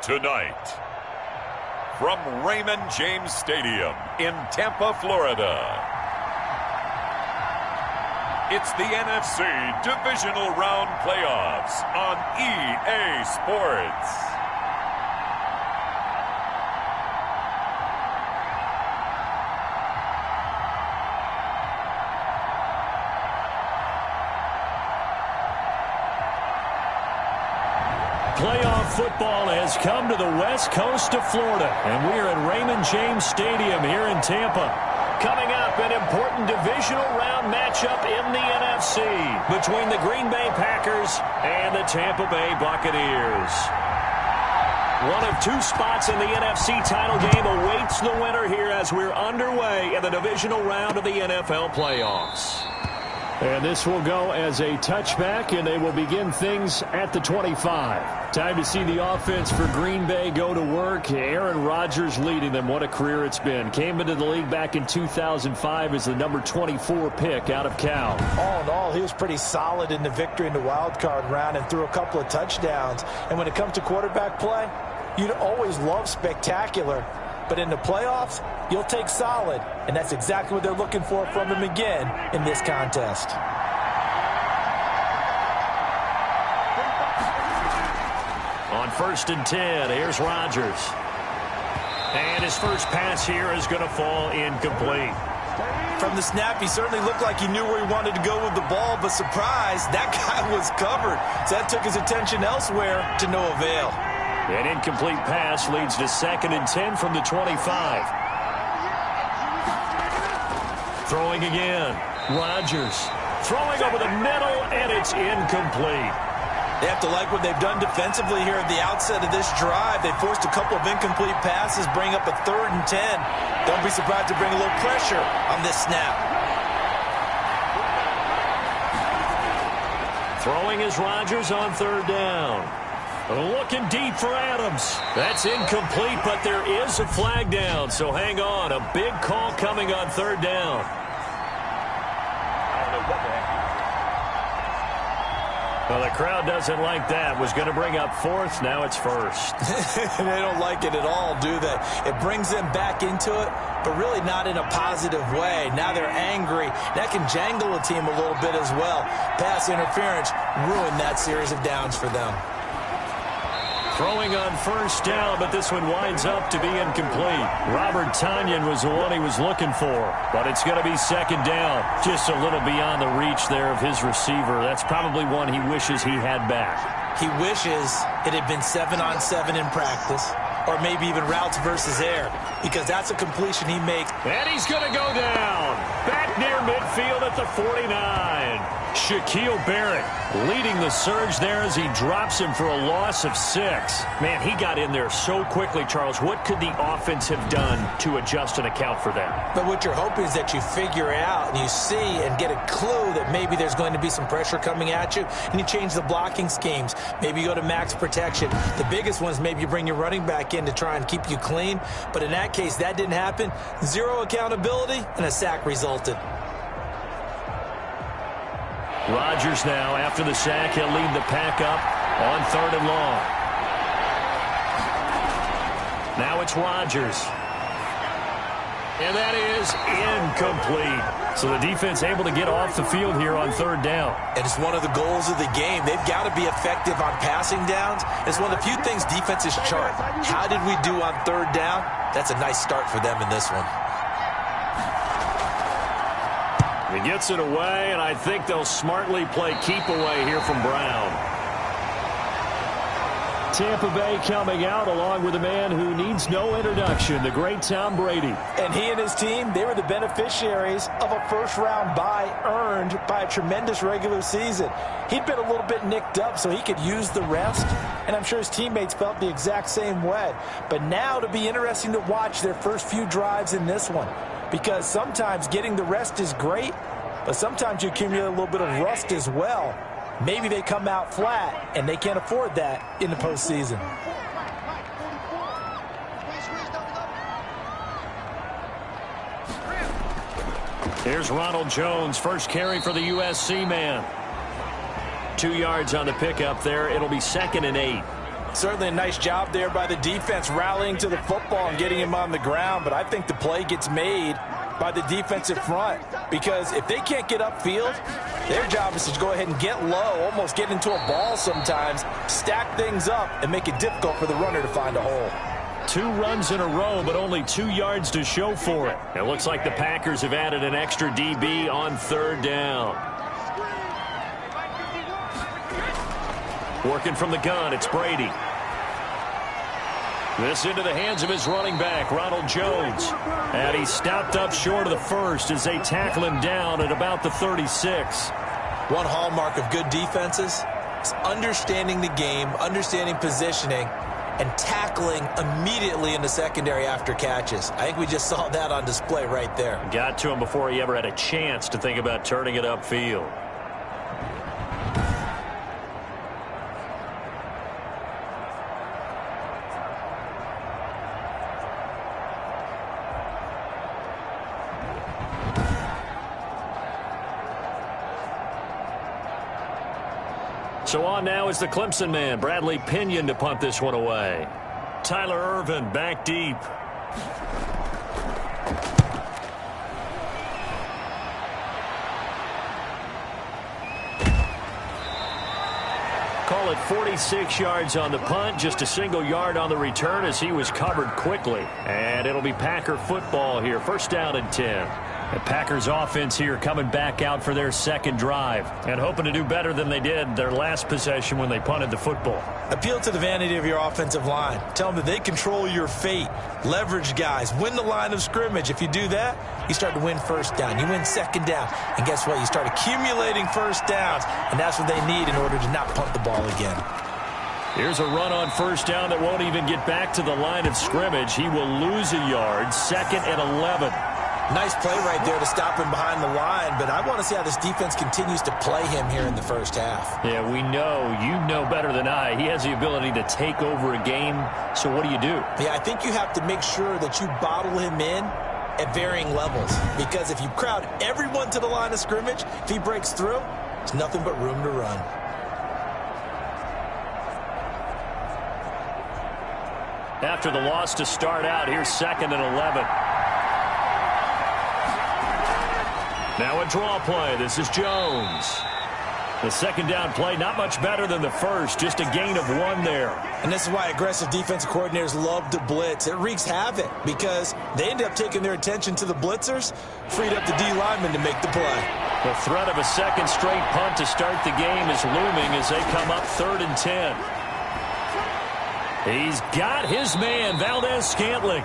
Tonight, from Raymond James Stadium in Tampa, Florida, it's the NFC Divisional Round Playoffs on EA Sports. Playoff football has come to the west coast of Florida, and we are at Raymond James Stadium here in Tampa. Coming up, an important divisional round matchup in the NFC between the Green Bay Packers and the Tampa Bay Buccaneers. One of two spots in the NFC title game awaits the winner here as we're underway in the divisional round of the NFL playoffs. And this will go as a touchback, and they will begin things at the 25. Time to see the offense for Green Bay go to work. Aaron Rodgers leading them. What a career it's been. Came into the league back in 2005 as the number 24 pick out of Cal. All in all, he was pretty solid in the victory in the wild card round and threw a couple of touchdowns. And when it comes to quarterback play, you'd always love spectacular. But in the playoffs, you'll take solid. And that's exactly what they're looking for from him again in this contest. On 1st and 10, here's Rodgers. And his first pass here is going to fall incomplete. From the snap, he certainly looked like he knew where he wanted to go with the ball, but surprise, that guy was covered. So that took his attention elsewhere to no avail. An incomplete pass leads to 2nd and 10 from the 25. Throwing again. Rodgers throwing over the middle, and it's incomplete. They have to like what they've done defensively here at the outset of this drive. They forced a couple of incomplete passes, bring up a 3rd and 10. Don't be surprised to bring a little pressure on this snap. Throwing is Rodgers on 3rd down. Looking deep for Adams. That's incomplete, but there is a flag down, so hang on. A big call coming on 3rd down. Well, the crowd doesn't like that. Was going to bring up 4th. Now it's 1st. They don't like it at all, do they? It brings them back into it, but really not in a positive way. Now they're angry. That can jangle a team a little bit as well. Pass interference ruined that series of downs for them. Throwing on 1st down, but this one winds up to be incomplete. Robert Tonyan was the one he was looking for, but it's going to be 2nd down. Just a little beyond the reach there of his receiver. That's probably one he wishes he had back. He wishes it had been 7-on-7 in practice, or maybe even routes versus air, because that's a completion he makes. And he's going to go down. Back near midfield at the 49. Shaquille Barrett leading the surge there as he drops him for a loss of 6. Man, he got in there so quickly, Charles. What could the offense have done to adjust and account for that? But what you're hoping is that you figure out and you see and get a clue that maybe there's going to be some pressure coming at you, and you change the blocking schemes. Maybe you go to max protection. The biggest one is maybe you bring your running back in to try and keep you clean. But in that case, that didn't happen. 0 accountability, and a sack resulted. Rodgers now, after the sack, he'll lead the pack up on 3rd and long. Now it's Rodgers. And that is incomplete. So the defense able to get off the field here on 3rd down. And it's one of the goals of the game. They've got to be effective on passing downs. It's one of the few things defenses chart. How did we do on 3rd down? That's a nice start for them in this one. He gets it away, and I think they'll smartly play keep away here from Brown. Tampa Bay coming out along with a man who needs no introduction, the great Tom Brady. And he and his team, they were the beneficiaries of a first-round bye earned by a tremendous regular season. He'd been a little bit nicked up so he could use the rest, and I'm sure his teammates felt the exact same way. But now it'll be interesting to watch their first few drives in this one, because sometimes getting the rest is great, but sometimes you accumulate a little bit of rust as well. Maybe they come out flat, and they can't afford that in the postseason. Here's Ronald Jones, first carry for the USC man. 2 yards on the pickup there. It'll be 2nd and 8. Certainly a nice job there by the defense rallying to the football and getting him on the ground, but I think the play gets made by the defensive front because if they can't get upfield, their job is to go ahead and get low, almost get into a ball sometimes, stack things up, and make it difficult for the runner to find a hole. 2 runs in a row, but only 2 yards to show for it. It looks like the Packers have added an extra DB on 3rd down. Working from the gun, it's Brady. This into the hands of his running back, Ronald Jones. And he's stopped up short of the first as they tackle him down at about the 36. One hallmark of good defenses is understanding the game, understanding positioning, and tackling immediately in the secondary after catches. I think we just saw that on display right there. Got to him before he ever had a chance to think about turning it upfield. So on now is the Clemson man, Bradley Pinion, to punt this one away. Tyler Ervin back deep. Call it 46 yards on the punt, just a single yard on the return as he was covered quickly. And it'll be Packer football here, 1st down and 10. The Packers offense here coming back out for their 2nd drive and hoping to do better than they did their last possession when they punted the football. Appeal to the vanity of your offensive line. Tell them that they control your fate. Leverage guys. Win the line of scrimmage. If you do that, you start to win 1st down. You win 2nd down. And guess what? You start accumulating 1st downs. And that's what they need in order to not punt the ball again. Here's a run on 1st down that won't even get back to the line of scrimmage. He will lose a yard. 2nd and 11. Nice play right there to stop him behind the line, but I want to see how this defense continues to play him here in the 1st half. Yeah, we know. You know better than I. He has the ability to take over a game, so what do you do? Yeah, I think you have to make sure that you bottle him in at varying levels, because if you crowd everyone to the line of scrimmage, if he breaks through, there's nothing but room to run. After the loss to start out, here's 2nd and 11. Now a draw play. This is Jones. The 2nd down play, not much better than the first, just a gain of 1 there. And this is why aggressive defensive coordinators love to blitz. It wreaks havoc because they end up taking their attention to the blitzers, freed up the D lineman to make the play. The threat of a 2nd straight punt to start the game is looming as they come up 3rd and 10. He's got his man, Valdez-Scantling.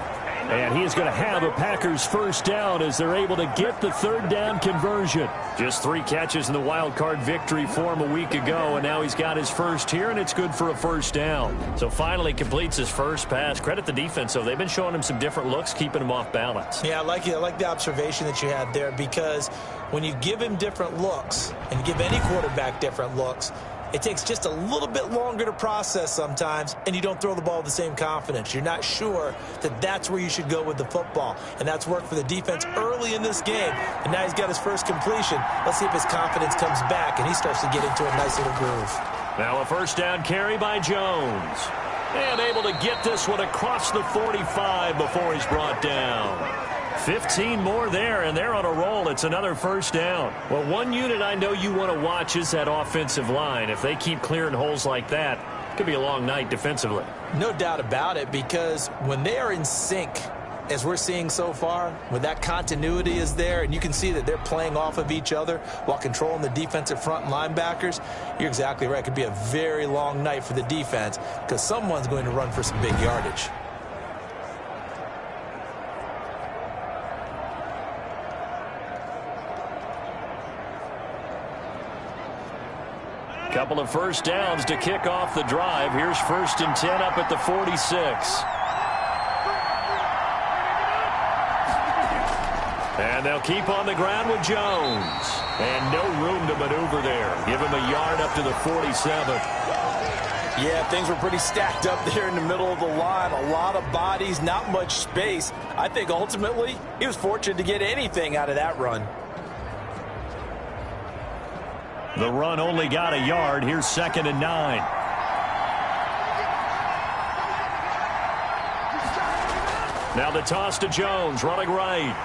And he is going to have a Packers 1st down as they're able to get the 3rd down conversion. Just 3 catches in the wild card victory for him a week ago, and now he's got his first here, and it's good for a 1st down. So finally completes his first pass. Credit the defense, though. They've been showing him some different looks, keeping him off balance. Yeah, I like the observation that you had there, because when you give him different looks and give any quarterback different looks, it takes just a little bit longer to process sometimes, and you don't throw the ball with the same confidence. You're not sure that that's where you should go with the football, and that's worked for the defense early in this game, and now he's got his first completion. Let's see if his confidence comes back, and he starts to get into a nice little groove. Now a 1st down carry by Jones, and able to get this one across the 45 before he's brought down. 15 more there, and they're on a roll. It's another 1st down. Well, one unit I know you want to watch is that offensive line. If they keep clearing holes like that, it could be a long night defensively. No doubt about it, because when they are in sync, as we're seeing so far, when that continuity is there, and you can see that they're playing off of each other while controlling the defensive front linebackers, you're exactly right. It could be a very long night for the defense because someone's going to run for some big yardage. Couple of 1st downs to kick off the drive. Here's 1st and 10 up at the 46. And they'll keep on the ground with Jones. And no room to maneuver there. Give him a yard up to the 47. Yeah, things were pretty stacked up there in the middle of the line. A lot of bodies, not much space. I think ultimately he was fortunate to get anything out of that run. The run only got a yard. Here's 2nd and 9. Now the toss to Jones, running right.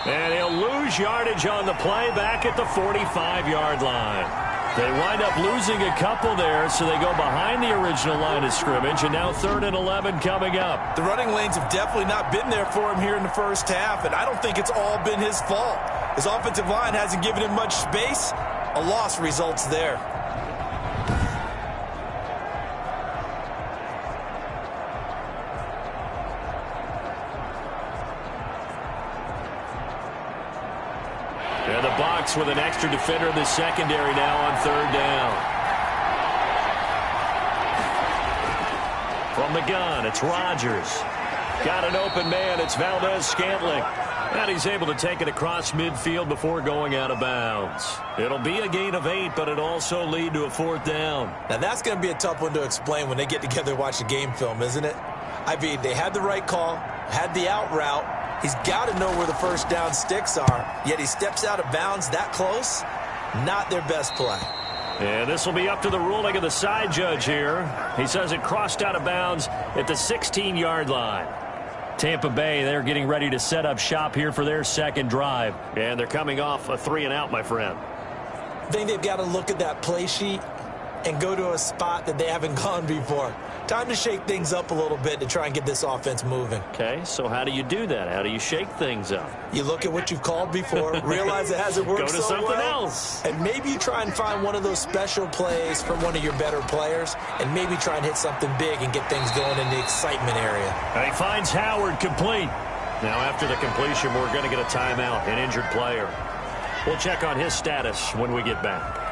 And he'll lose yardage on the play back at the 45-yard line. They wind up losing a couple there, so they go behind the original line of scrimmage, and now 3rd and 11 coming up. The running lanes have definitely not been there for him here in the first half, and I don't think it's all been his fault. His offensive line hasn't given him much space. A loss results there. And the Bucs with an extra defender in the secondary now on 3rd down. From the gun, it's Rodgers. Got an open man, it's Valdez-Scantling. And he's able to take it across midfield before going out of bounds. It'll be a gain of 8, but it'll also lead to a 4th down. Now that's going to be a tough one to explain when they get together and watch the game film, isn't it? I mean, they had the right call, had the out route. He's got to know where the first down sticks are, yet he steps out of bounds that close. Not their best play. And this will be up to the ruling of the side judge here. He says it crossed out of bounds at the 16-yard line. Tampa Bay, they're getting ready to set up shop here for their second drive. And they're coming off a 3-and-out, my friend. I think they've got to look at that play sheet and go to a spot that they haven't gone before. Time to shake things up a little bit to try and get this offense moving. Okay, so how do you do that? How do you shake things up? You look at what you've called before, realize it hasn't worked so well. Go to something else. And maybe you try and find one of those special plays from one of your better players, and maybe try and hit something big and get things going in the excitement area. And he finds Howard complete. Now after the completion, we're going to get a timeout, an injured player. We'll check on his status when we get back.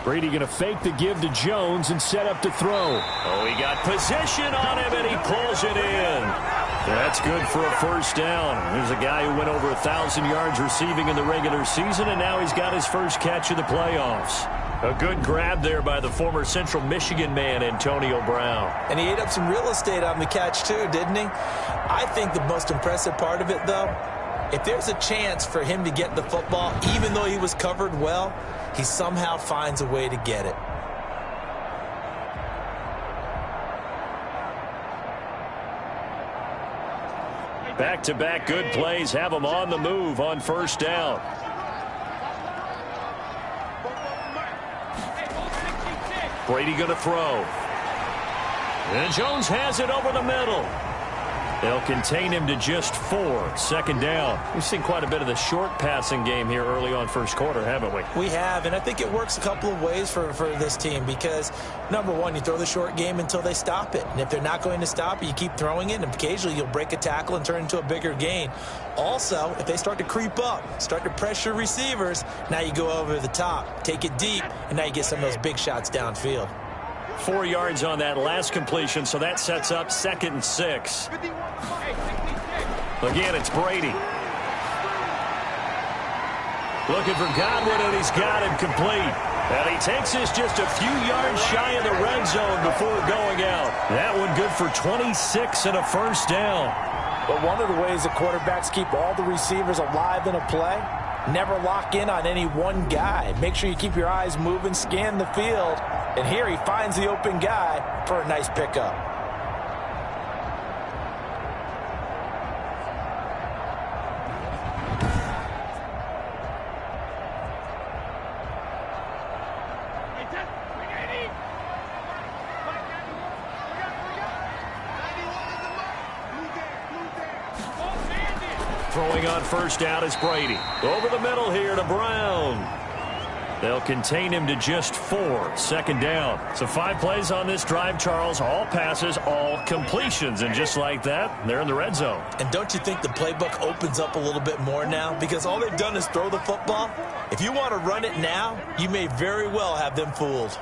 Brady going to fake the give to Jones and set up to throw. Oh, he got position on him, and he pulls it in. That's good for a first down. There's a guy who went over 1,000 yards receiving in the regular season, and now he's got his first catch of the playoffs. A good grab there by the former Central Michigan man, Antonio Brown. And he ate up some real estate on the catch, too, didn't he? I think the most impressive part of it, though, if there's a chance for him to get the football, even though he was covered well, he somehow finds a way to get it. Back-to-back good plays have him on the move on first down. Brady going to throw. And Jones has it over the middle. They'll contain him to just 4. Second down. We've seen quite a bit of the short passing game here early on first quarter, haven't we? We have, and I think it works a couple of ways for this team because, number one, you throw the short game until they stop it. And if they're not going to stop it, you keep throwing it, and occasionally you'll break a tackle and turn into a bigger gain. Also, if they start to creep up, start to pressure receivers, now you go over the top, take it deep, and now you get some of those big shots downfield. 4 yards on that last completion, so that sets up 2nd and 6. Again, it's Brady. Looking for Godwin, and he's got him complete. And he takes this just a few yards shy of the red zone before going out. That one good for 26 and a first down. But one of the ways that quarterbacks keep all the receivers alive in a play, never lock in on any one guy. Make sure you keep your eyes moving, scan the field. And here he finds the open guy for a nice pickup. Throwing on first down is Brady. Over the middle here to Brown. They'll contain him to just 4. Second down. So 5 plays on this drive, Charles. All passes, all completions. And just like that, they're in the red zone. And don't you think the playbook opens up a little bit more now? Because all they've done is throw the football. If you want to run it now, you may very well have them fooled.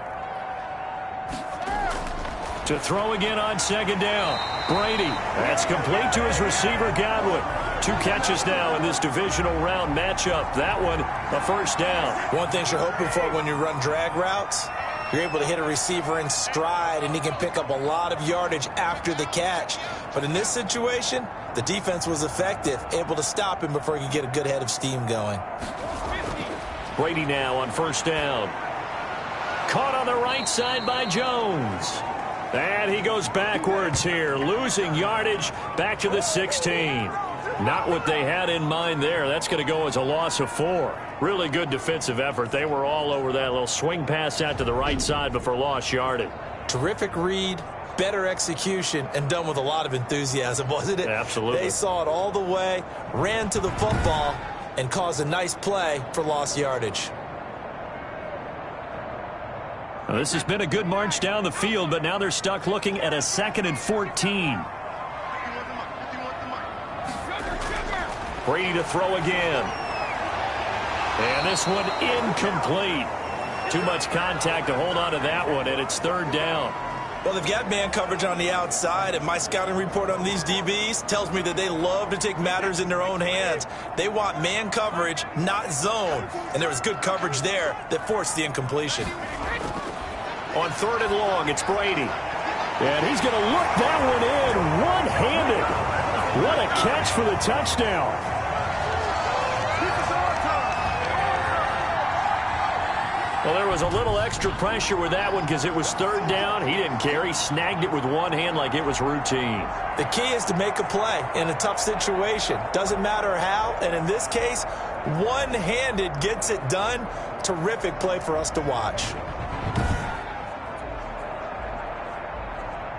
To throw again on second down. Brady. That's complete to his receiver, Godwin. 2 catches now in this divisional round matchup. That one, a first down. One thing you're hoping for when you run drag routes, you're able to hit a receiver in stride, and he can pick up a lot of yardage after the catch. But in this situation, the defense was effective, able to stop him before he could get a good head of steam going. Brady now on first down. Caught on the right side by Jones. And he goes backwards here, losing yardage back to the 16. Not what they had in mind there. That's going to go as a loss of 4. Really good defensive effort. They were all over that little swing pass out to the right side before lost yardage. Terrific read, better execution, and done with a lot of enthusiasm, wasn't it? Absolutely. They saw it all the way, ran to the football, and caused a nice play for lost yardage. Well, this has been a good march down the field, but now they're stuck looking at a 2nd and 14. Brady to throw again. And this one incomplete. Too much contact to hold on to that one, and it's 3rd down. Well, they've got man coverage on the outside, and my scouting report on these DBs tells me that they love to take matters in their own hands. They want man coverage, not zone. And there was good coverage there that forced the incompletion. On 3rd and long, it's Brady. And he's going to look that one in one-handed. What a catch for the touchdown. Well, there was a little extra pressure with that one because it was 3rd down. He didn't care. He snagged it with one hand like it was routine. The key is to make a play in a tough situation. Doesn't matter how, and in this case, one-handed gets it done. Terrific play for us to watch.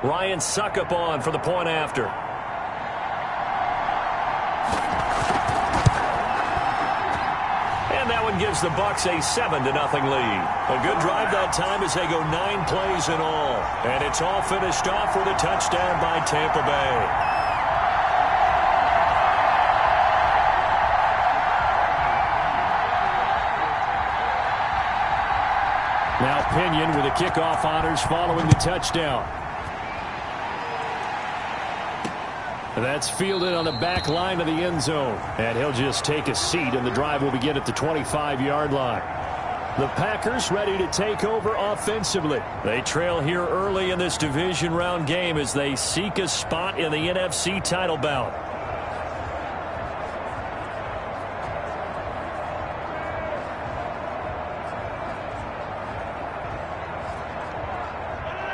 Ryan Suckup on for the point after. And that one gives the Bucs a 7-0 lead. A good drive that time as they go 9 plays in all. And it's all finished off with a touchdown by Tampa Bay. Now Pinion with the kickoff honors following the touchdown. That's fielded on the back line of the end zone. And he'll just take a seat, and the drive will begin at the 25-yard line. The Packers ready to take over offensively. They trail here early in this division round game as they seek a spot in the NFC title bout.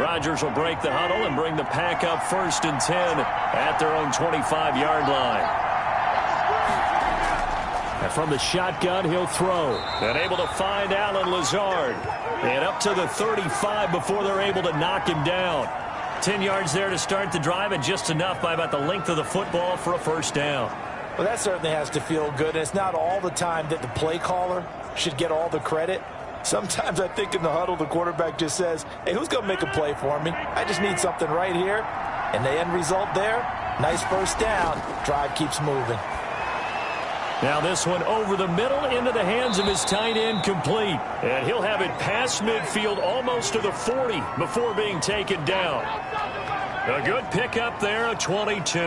Rodgers will break the huddle and bring the pack up 1st and 10 at their own 25-yard line. And from the shotgun, he'll throw. And able to find Allen Lazard. And up to the 35 before they're able to knock him down. 10 yards there to start the drive, and just enough by about the length of the football for a 1st down. Well, that certainly has to feel good. It's not all the time that the play caller should get all the credit. Sometimes I think in the huddle, the quarterback just says, hey, who's going to make a play for me? I just need something right here. And the end result there, nice 1st down. Drive keeps moving. Now this one over the middle into the hands of his tight end, complete. And he'll have it past midfield almost to the 40 before being taken down. A good pickup there, a 22.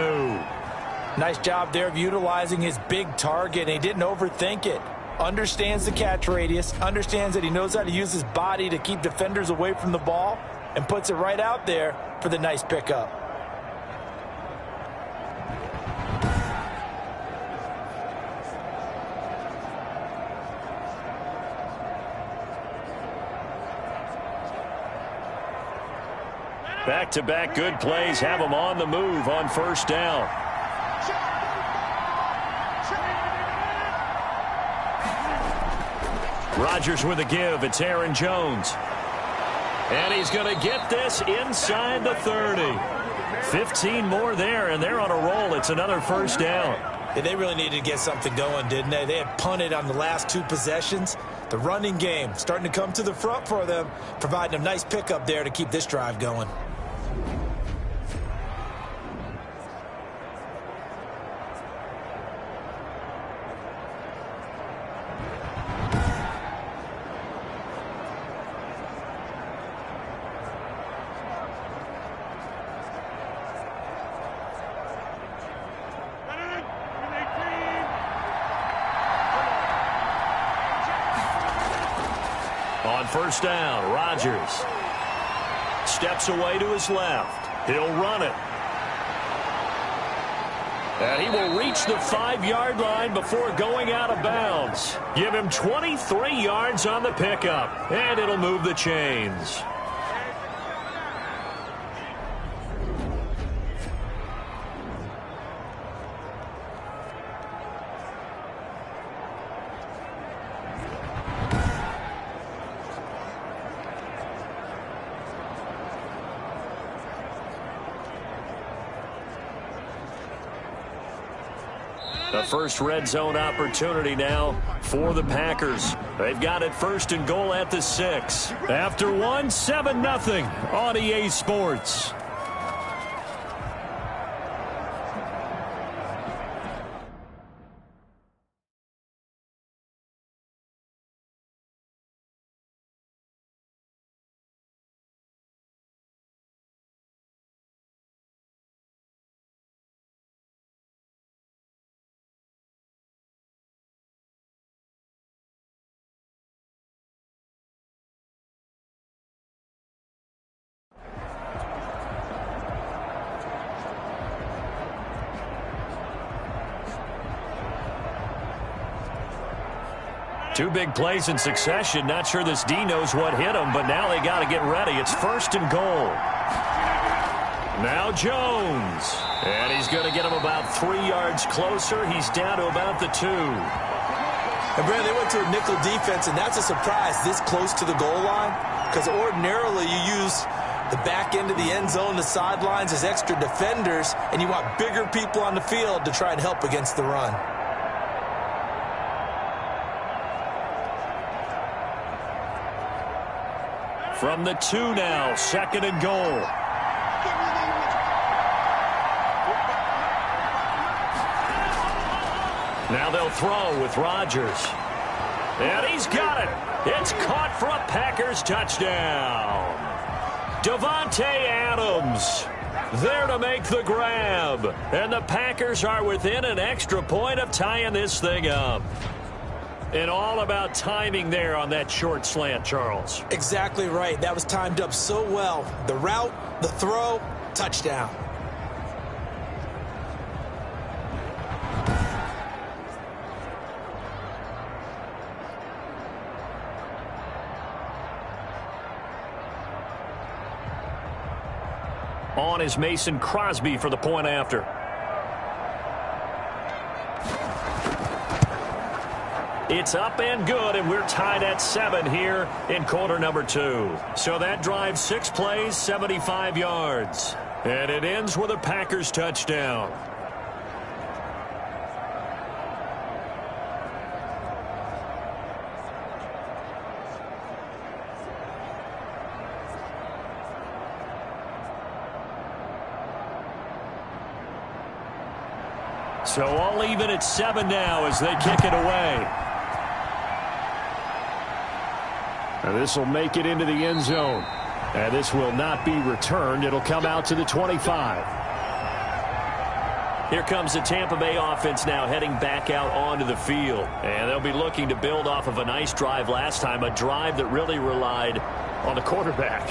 Nice job there of utilizing his big target. He didn't overthink it. Understands the catch radius, understands that he knows how to use his body to keep defenders away from the ball, and puts it right out there for the nice pickup. Back-to-back good plays have them on the move on 1st down. Rodgers with a give. It's Aaron Jones. And he's going to get this inside the 30. 15 more there, and they're on a roll. It's another 1st down. Yeah, they really needed to get something going, didn't they? They had punted on the last 2 possessions. The running game starting to come to the front for them, providing a nice pickup there to keep this drive going. On first down, Rodgers steps away to his left. He'll run it. And he will reach the 5-yard line before going out of bounds. Give him 23 yards on the pickup, and it'll move the chains. The first red zone opportunity now for the Packers. They've got it first and goal at the 6. After 7-0 on EA Sports. Two big plays in succession. Not sure this D knows what hit him, but now they got to get ready. It's first and goal. Now Jones. And he's going to get him about 3 yards closer. He's down to about the 2. And Brad, they went to a nickel defense, and that's a surprise this close to the goal line, because ordinarily you use the back end of the end zone, the sidelines as extra defenders, and you want bigger people on the field to try and help against the run. From the 2 now, second and goal. Now they'll throw with Rodgers. And he's got it. It's caught for a Packers touchdown. Davante Adams there to make the grab. And the Packers are within an extra point of tying this thing up. And all about timing there on that short slant, Charles. Exactly right. That was timed up so well. The route, the throw, touchdown. On is Mason Crosby for the point after. It's up and good, and we're tied at 7 here in quarter number 2. So that drives 6 plays, 75 yards. And it ends with a Packers touchdown. So all even at 7 now as they kick it away. And this will make it into the end zone. And this will not be returned. It'll come out to the 25. Here comes the Tampa Bay offense now heading back out onto the field. And they'll be looking to build off of a nice drive last time, a drive that really relied on the quarterback.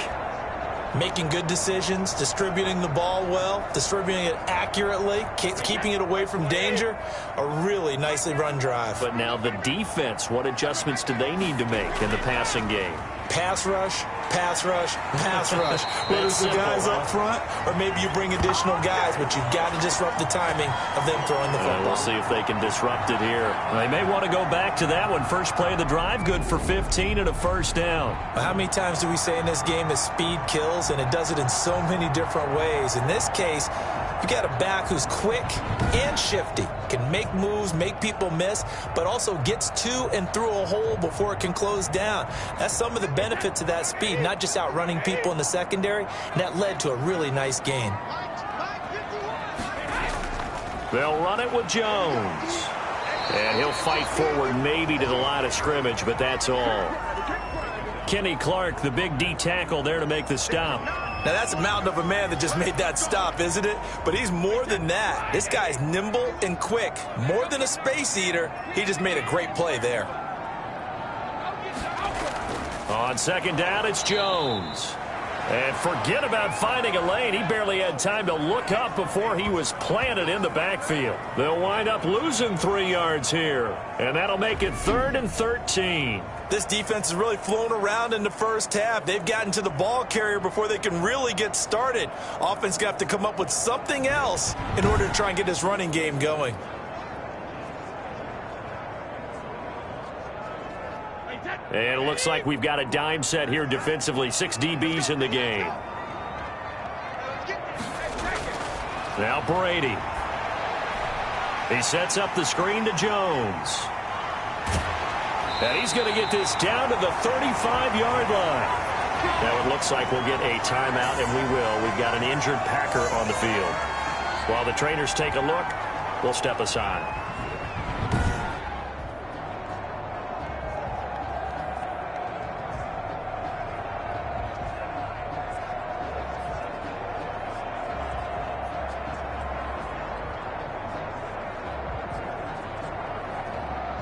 Making good decisions, distributing the ball well, distributing it accurately, keeping it away from danger. A really nicely run drive. But now the defense, what adjustments do they need to make in the passing game? Pass rush, pass rush, pass rush. Whether it's the guys up front or maybe you bring additional guys, but you've got to disrupt the timing of them throwing the football. We'll see if they can disrupt it here. They may want to go back to that one. First play of the drive, good for 15 and a first down. How many times do we say in this game that speed kills, and it does it in so many different ways? In this case, you got a back who's quick and shifty, can make moves, make people miss, but also gets to and through a hole before it can close down. That's some of the benefits of that speed, not just outrunning people in the secondary, and that led to a really nice gain. They'll run it with Jones. And he'll fight forward maybe to the line of scrimmage, but that's all. Kenny Clark, the big D tackle there to make the stop. Now, that's a mountain of a man that just made that stop, isn't it? But he's more than that. This guy's nimble and quick. More than a space eater, he just made a great play there. On second down, it's Jones. And forget about finding a lane. He barely had time to look up before he was planted in the backfield. They'll wind up losing 3 yards here. And that'll make it 3rd and 13. This defense has really flown around in the first half. They've gotten to the ball carrier before they can really get started. Offense going to have to come up with something else in order to try and get this running game going. And it looks like we've got a dime set here defensively. 6 DBs in the game. Now Brady. He sets up the screen to Jones. And he's going to get this down to the 35-yard line. Now it looks like we'll get a timeout, and we will. We've got an injured Packer on the field. While the trainers take a look, we'll step aside.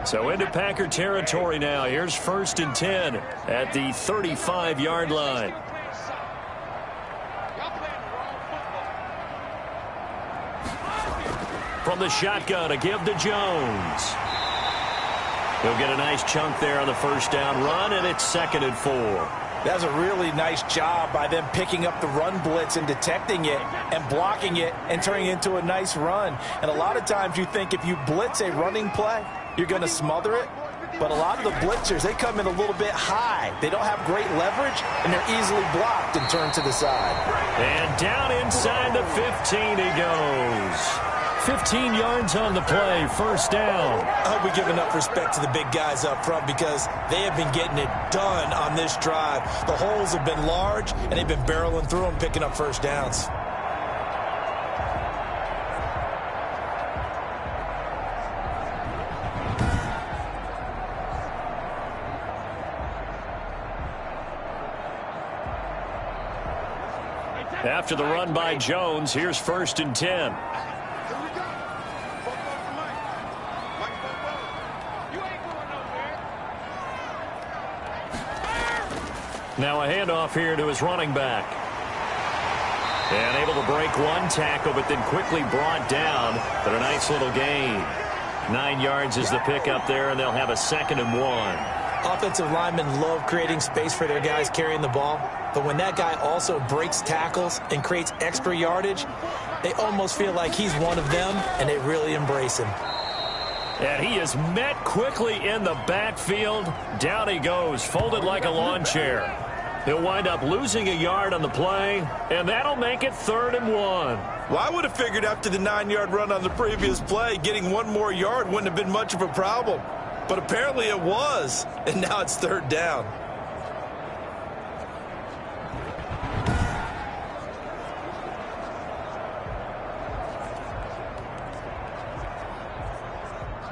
So into Packer territory now. Here's 1st and 10 at the 35-yard line. From the shotgun, a give to Jones. He'll get a nice chunk there on the first down run, and it's 2nd and 4. That's a really nice job by them picking up the run blitz and detecting it and blocking it and turning it into a nice run. And a lot of times you think if you blitz a running play, you're going to smother it. But a lot of the blitzers, they come in a little bit high. They don't have great leverage, and they're easily blocked and turned to the side. And down inside the 15 he goes. 15 yards on the play, 1st down. I hope we give enough respect to the big guys up front because they have been getting it done on this drive. The holes have been large, and they've been barreling through them, picking up 1st downs. After the run by Jones, here's 1st and 10. Now a handoff here to his running back. And able to break one tackle, but then quickly brought down. But a nice little gain. 9 yards is the pickup there, and they'll have a 2nd and 1. Offensive linemen love creating space for their guys carrying the ball. But when that guy also breaks tackles and creates extra yardage, they almost feel like he's one of them, and they really embrace him. And he is met quickly in the backfield. Down he goes, folded like a lawn chair. He'll wind up losing a yard on the play, and that'll make it 3rd and 1. Well, I would have figured after the 9-yard run on the previous play, getting 1 more yard wouldn't have been much of a problem. But apparently it was, and now it's 3rd down.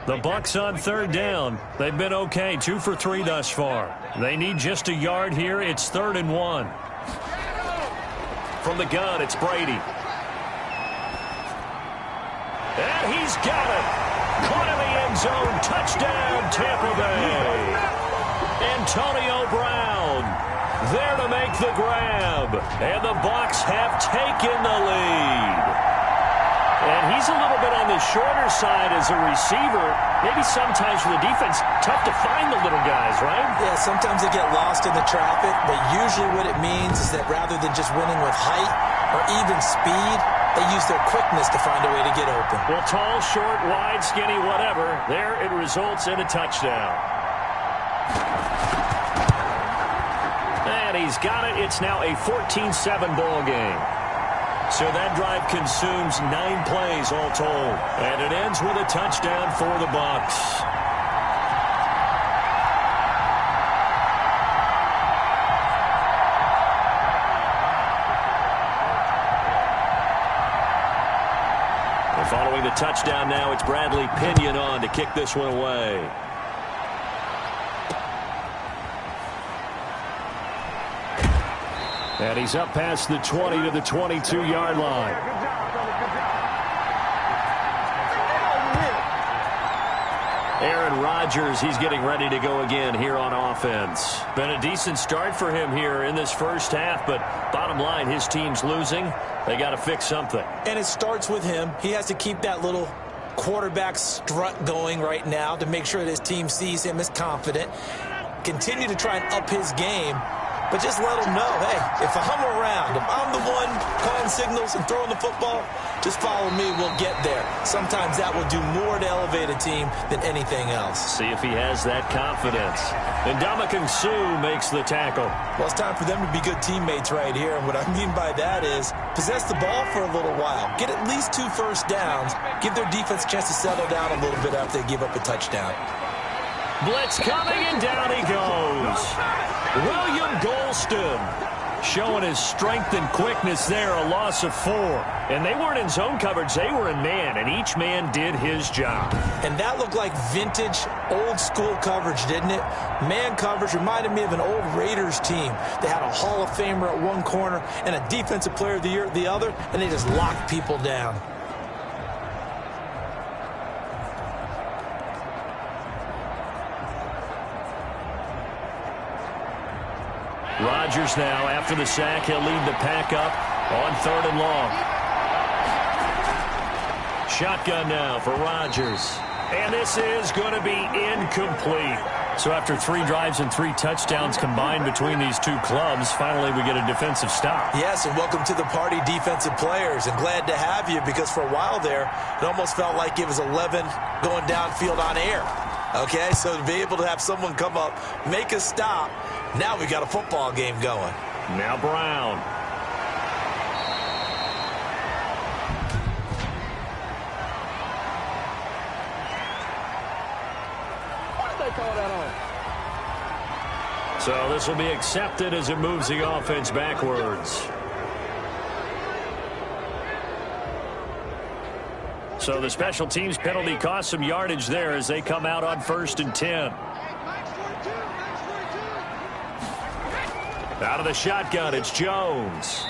The Bucs on 3rd down. They've been okay, 2 for 3 thus far. They need just a yard here. It's 3rd and 1. From the gun, it's Brady. And he's got it. Caught in the end zone. Touchdown, Tampa Bay. Antonio Brown there to make the grab. And the Bucs have taken the lead. And he's a little bit on the shorter side as a receiver. Maybe sometimes for the defense, tough to find the little guys, right? Yeah, sometimes they get lost in the traffic, but usually what it means is that rather than just winning with height or even speed, they use their quickness to find a way to get open. Well, tall, short, wide, skinny, whatever, there it results in a touchdown. And he's got it. It's now a 14-7 ball game. So that drive consumes 9 plays all told. And it ends with a touchdown for the Bucs. And following the touchdown now, it's Bradley Pinion on to kick this one away. And he's up past the 20 to the 22-yard line. Aaron Rodgers, he's getting ready to go again here on offense. Been a decent start for him here in this first half, but bottom line, his team's losing. They got to fix something. And it starts with him. He has to keep that little quarterback strut going right now to make sure that his team sees him as confident. Continue to try and up his game, but just let him know, hey, if I'm around, if I'm the one calling signals and throwing the football, just follow me, we'll get there. Sometimes that will do more to elevate a team than anything else. See if he has that confidence. And Ndamukong Suh makes the tackle. Well, it's time for them to be good teammates right here. And what I mean by that is possess the ball for a little while. Get at least 2 first downs. Give their defense a chance to settle down a little bit after they give up a touchdown. Blitz coming, and down he goes. William Golston showing his strength and quickness there, a loss of 4. And they weren't in zone coverage, they were in man, and each man did his job. And that looked like vintage, old-school coverage, didn't it? Man coverage reminded me of an old Raiders team. They had a Hall of Famer at one corner and a Defensive Player of the Year at the other, and they just locked people down. Rodgers now, after the sack, he'll lead the pack up on 3rd and long. Shotgun now for Rodgers. And this is going to be incomplete. So after 3 drives and 3 touchdowns combined between these two clubs, finally we get a defensive stop. Yes, and welcome to the party, defensive players. And glad to have you, because for a while there, it almost felt like it was 11 going downfield on air. Okay, so to be able to have someone come up, make a stop, now we got a football game going. Now Brown. What did they call that on? So this will be accepted as it moves the offense backwards. So the special teams penalty cost some yardage there as they come out on 1st and 10. Out of the shotgun, it's Jones.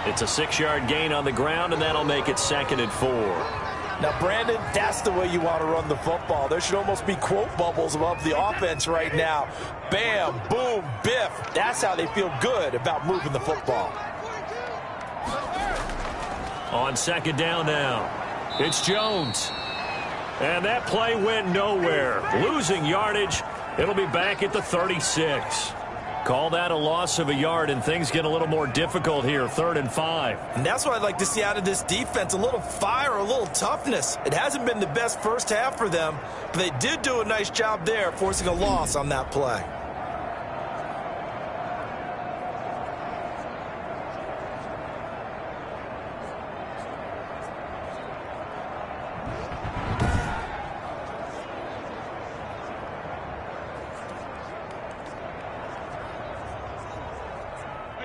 It's a 6-yard gain on the ground, and that'll make it 2nd and 4. Now, Brandon, that's the way you want to run the football. There should almost be quote bubbles above the offense right now. Bam, boom, biff. That's how they feel good about moving the football. On 2nd down now, it's Jones. And that play went nowhere. Losing yardage. It'll be back at the 36. Call that a loss of a yard, and things get a little more difficult here, 3rd and 5. And that's what I'd like to see out of this defense, a little fire, a little toughness. It hasn't been the best first half for them, but they did do a nice job there, forcing a loss on that play.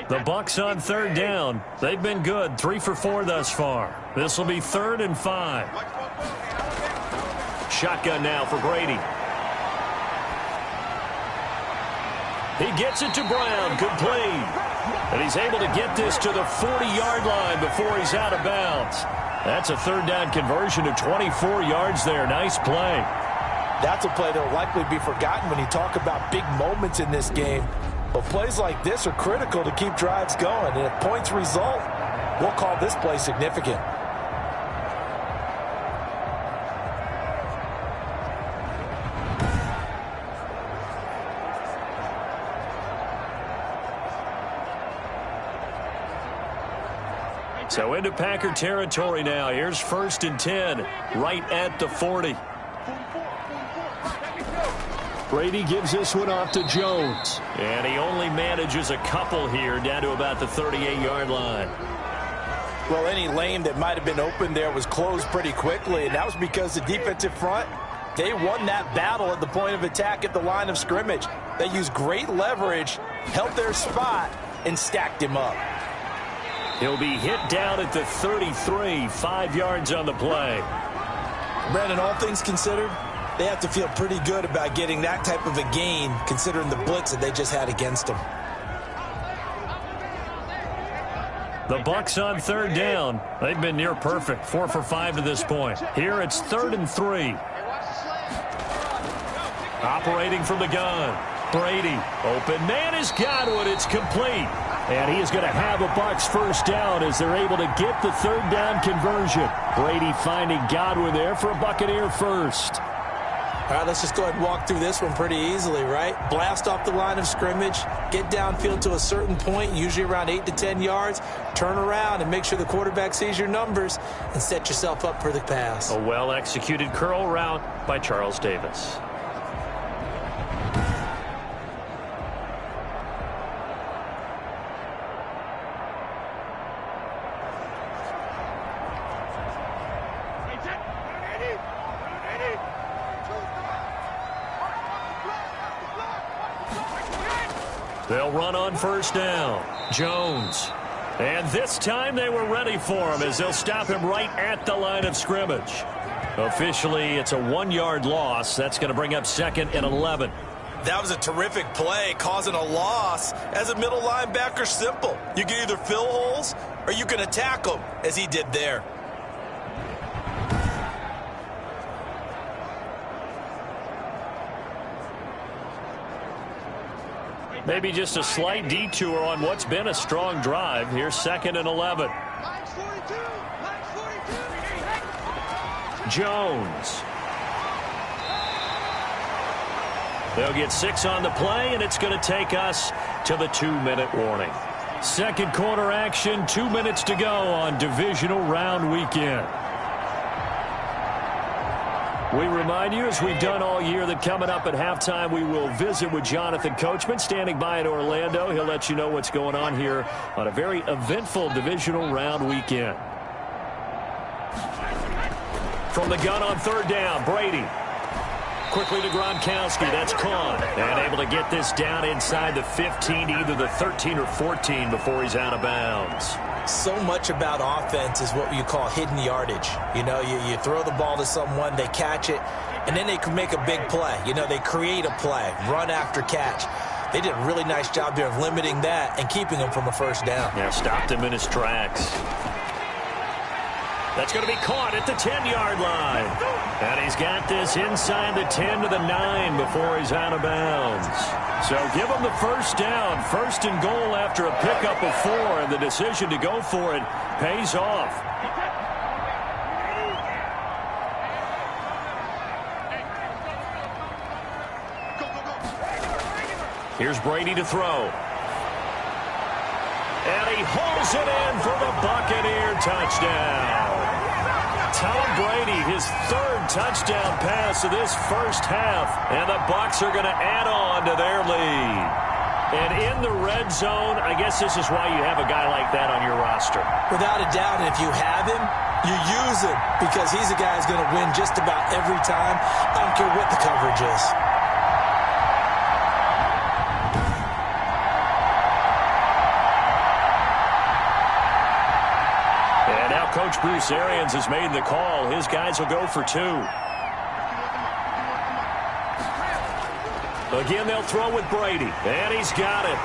The Bucs on 3rd down. They've been good, 3 for 4 thus far. This will be 3rd and 5. Shotgun now for Brady. He gets it to Brown, complete. And he's able to get this to the 40-yard line before he's out of bounds. That's a 3rd down conversion of 24 yards there. Nice play. That's a play that will likely be forgotten when you talk about big moments in this game. But plays like this are critical to keep drives going. And if points result, we'll call this play significant. So into Packer territory now. Here's 1st and 10, right at the 40. Brady gives this one off to Jones. And he only manages a couple here, down to about the 38-yard line. Well, any lane that might have been open there was closed pretty quickly, and that was because the defensive front, they won that battle at the point of attack at the line of scrimmage. They used great leverage, held their spot, and stacked him up. He'll be hit down at the 33, 5 yards on the play. Brandon, all things considered, they have to feel pretty good about getting that type of a gain, considering the blitz that they just had against them. The Bucs on 3rd down. They've been near perfect, 4 for 5 to this point. Here it's 3rd and 3. Operating from the gun. Brady. Open man is Godwin. It's complete. And he is going to have a Bucs first down as they're able to get the third down conversion. Brady finding Godwin there for a Buccaneer first. All right, let's just go ahead and walk through this one pretty easily, right? Blast off the line of scrimmage, get downfield to a certain point, usually around 8 to 10 yards, turn around and make sure the quarterback sees your numbers and set yourself up for the pass. A well-executed curl route by Charles Davis. They'll run on first down. Jones. And this time they were ready for him as they'll stop him right at the line of scrimmage. Officially, it's a 1-yard loss. That's going to bring up 2nd and 11. That was a terrific play, causing a loss. As a middle linebacker, simple. You can either fill holes or you can attack them, as he did there. Maybe just a slight detour on what's been a strong drive. Here's 2nd and 11. Jones. They'll get 6 on the play, and it's going to take us to the 2-minute warning. Second quarter action, 2 minutes to go on Divisional Round weekend. We remind you, as we've done all year, that coming up at halftime, we will visit with Jonathan Coachman, standing by in Orlando. He'll let you know what's going on here on a very eventful Divisional Round weekend. From the gun on third down, Brady. Quickly to Gronkowski. That's caught. And able to get this down inside the 15, either the 13 or 14 before he's out of bounds. So much about offense is what you call hidden yardage. You know, you throw the ball to someone, they catch it, and then they can make a big play. You know, they create a play, run after catch. They did a really nice job there of limiting that and keeping him from a first down. Yeah, stopped him in his tracks. That's going to be caught at the 10-yard line. And he's got this inside the 10 to the 9 before he's out of bounds. So give him the first down. First and goal after a pickup of 4, and the decision to go for it pays off. Here's Brady to throw. And he hauls it in for the Buccaneer touchdown. Tom Brady, his 3rd touchdown pass of this first half. And the Bucs are going to add on to their lead. And in the red zone, I guess this is why you have a guy like that on your roster. Without a doubt, and if you have him, you use him because he's a guy who's going to win just about every time. I don't care what the coverage is. Coach Bruce Arians has made the call. His guys will go for 2. Again, they'll throw with Brady. And he's got it.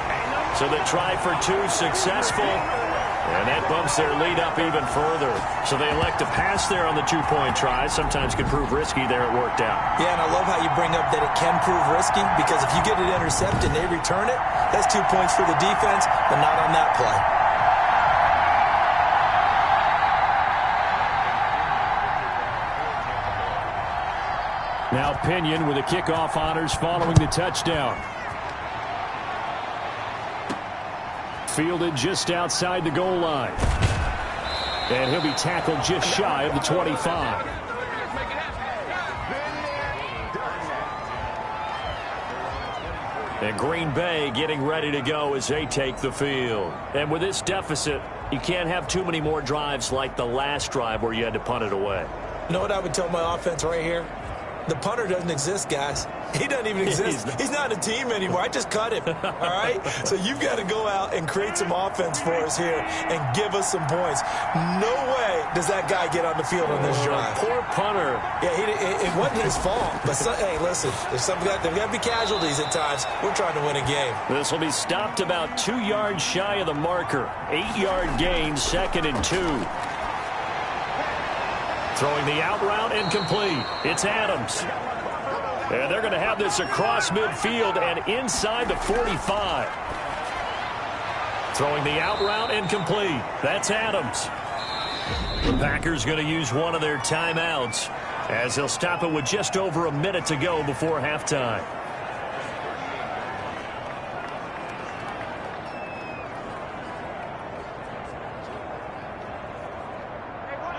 So the try for 2 successful. And that bumps their lead up even further. So they elect to pass there on the 2-point try. Sometimes can prove risky. There it worked out. Yeah, and I love how you bring up that it can prove risky, because if you get it intercepted and they return it, that's 2 points for the defense, but not on that play. Now Pinion with the kickoff honors following the touchdown. Fielded just outside the goal line. And he'll be tackled just shy of the 25. And Green Bay getting ready to go as they take the field. And with this deficit, you can't have too many more drives like the last drive where you had to punt it away. You know what I would tell my offense right here? The punter doesn't exist, guys. He doesn't even exist. He's not a team anymore. I just cut him, all right? So you've got to go out and create some offense for us here and give us some points. No way does that guy get on the field on this drive. Poor punter. Yeah, it wasn't his fault. But, hey, listen, there's got to be casualties at times. We're trying to win a game. This will be stopped about 2 yards shy of the marker. 8-yard gain, 2nd and 2. Throwing the out route incomplete. It's Adams. And they're going to have this across midfield and inside the 45. Throwing the out route incomplete. That's Adams. The Packers going to use one of their timeouts as they'll stop it with just over a minute to go before halftime.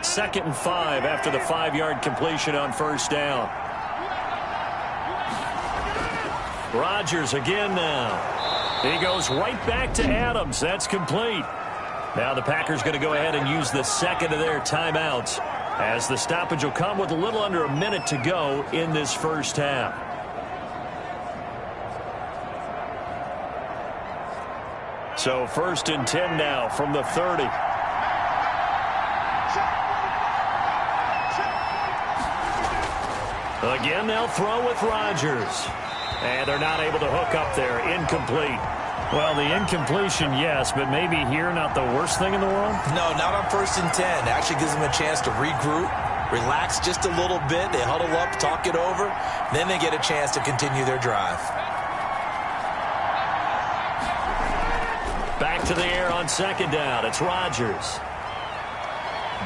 Second and 5 after the 5-yard completion on first down. Rodgers again now. He goes right back to Adams. That's complete. Now the Packers going to go ahead and use the second of their timeouts as the stoppage will come with a little under a minute to go in this first half. So first and 10 now from the 30. Again, they'll throw with Rodgers. And they're not able to hook up there. Incomplete. Well, the incompletion, yes, but maybe here not the worst thing in the world? No, not on first and 10. Actually gives them a chance to regroup, relax just a little bit. They huddle up, talk it over. Then they get a chance to continue their drive. Back to the air on second down. It's Rodgers.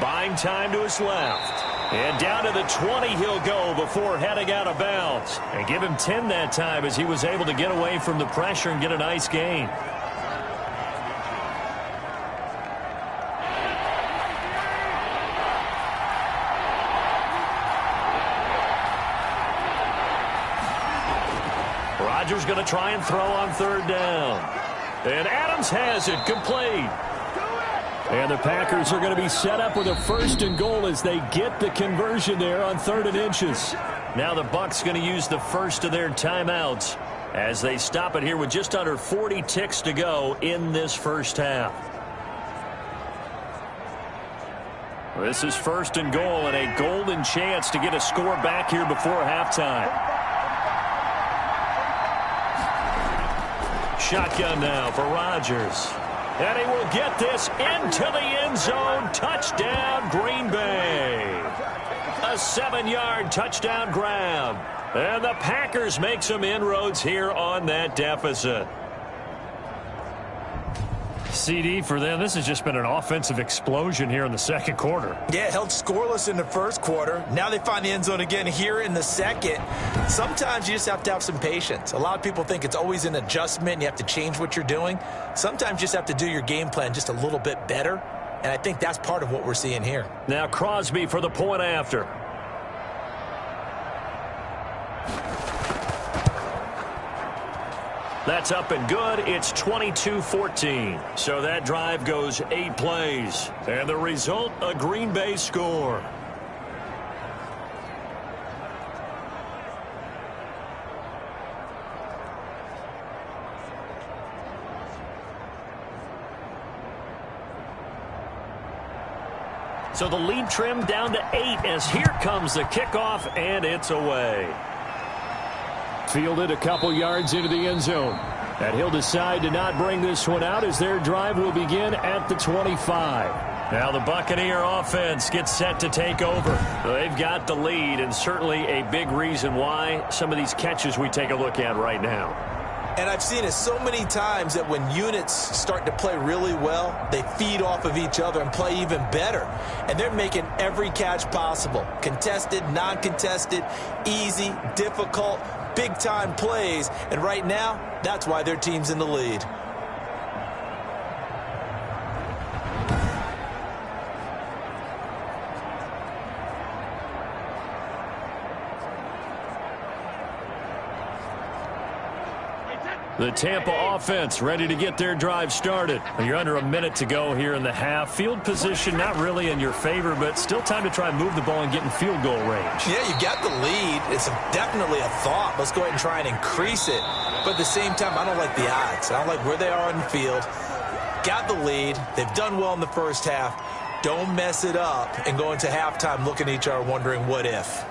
Buying time to his left. And down to the 20 he'll go before heading out of bounds. And give him 10 that time as he was able to get away from the pressure and get a nice gain. Rodgers going to try and throw on third down. And Adams has it complete. And the Packers are going to be set up with a first and goal as they get the conversion there on 3rd and inches. Now the Bucs going to use the first of their timeouts as they stop it here with just under 40 ticks to go in this first half. This is first and goal and a golden chance to get a score back here before halftime. Shotgun now for Rodgers. And he will get this into the end zone. Touchdown, Green Bay. A 7-yard touchdown grab. And the Packers make some inroads here on that deficit. CD for them, this has just been an offensive explosion here in the second quarter. Yeah, held scoreless in the first quarter. Now they find the end zone again here in the second. Sometimes you just have to have some patience. A lot of people think it's always an adjustment. You have to change what you're doing. Sometimes you just have to do your game plan just a little bit better. And I think that's part of what we're seeing here. Now Crosby for the point after. That's up and good. It's 22-14. So that drive goes 8 plays. And the result, a Green Bay score. So the lead trimmed down to 8 as here comes the kickoff, and it's away. Fielded a couple yards into the end zone. And he'll decide to not bring this one out as their drive will begin at the 25. Now the Buccaneer offense gets set to take over. They've got the lead, and certainly a big reason why some of these catches we take a look at right now. And I've seen it so many times that when units start to play really well, they feed off of each other and play even better. And they're making every catch possible. Contested, non-contested, easy, difficult, big-time plays. And right now, that's why their team's in the lead. The Tampa offense ready to get their drive started. You're under a minute to go here in the half. Field position not really in your favor, but still time to try and move the ball and get in field goal range. Yeah, you got the lead. It's definitely a thought. Let's go ahead and try and increase it. But at the same time, I don't like the odds. I don't like where they are on the field. Got the lead. They've done well in the first half. Don't mess it up and go into halftime looking at each other wondering what if.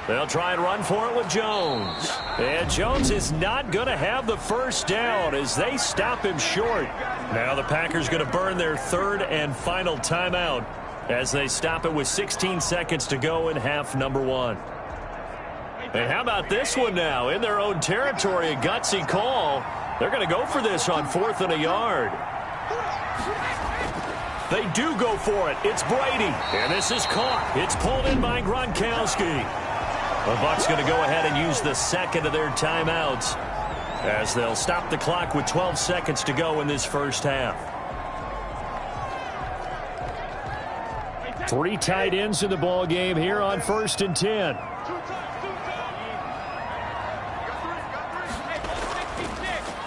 They'll try and run for it with Jones. And Jones is not going to have the first down as they stop him short. Now the Packers going to burn their third and final timeout as they stop it with 16 seconds to go in half number one. And how about this one now? In their own territory, a gutsy call. They're going to go for this on 4th and a yard. They do go for it. It's Brady. And this is caught. It's pulled in by Gronkowski. The Bucs going to go ahead and use the second of their timeouts as they'll stop the clock with 12 seconds to go in this first half. 3 tight ends in the ball game here on 1st and 10.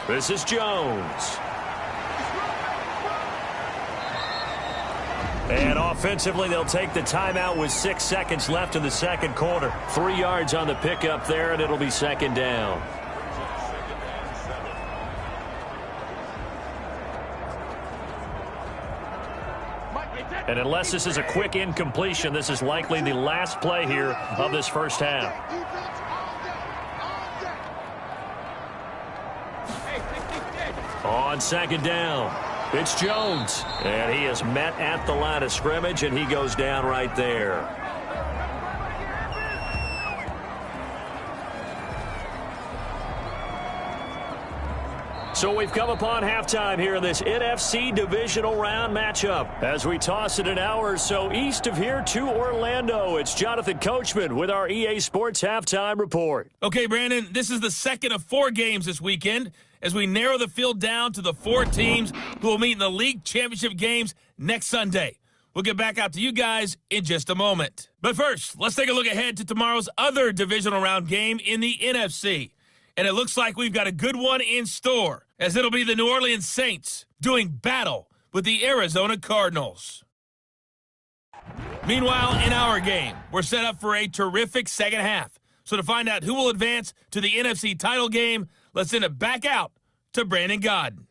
This is Jones. And offensively, they'll take the timeout with 6 seconds left in the second quarter. 3 yards on the pickup there, and it'll be second down. And unless this is a quick incompletion, this is likely the last play here of this first half. On second down, it's Jones. And he is met at the line of scrimmage, and he goes down right there. So we've come upon halftime here in this NFC Divisional Round matchup. As we toss it an hour or so east of here to Orlando, it's Jonathan Coachman with our EA Sports Halftime Report. Okay, Brandon, this is the second of 4 games this weekend as we narrow the field down to the 4 teams who will meet in the league championship games next Sunday. We'll get back out to you guys in just a moment. But first, let's take a look ahead to tomorrow's other Divisional Round game in the NFC. And it looks like we've got a good one in store, as it'll be the New Orleans Saints doing battle with the Arizona Cardinals. Meanwhile, in our game, we're set up for a terrific second half. So to find out who will advance to the NFC title game, let's send it back out to Brandon Godden.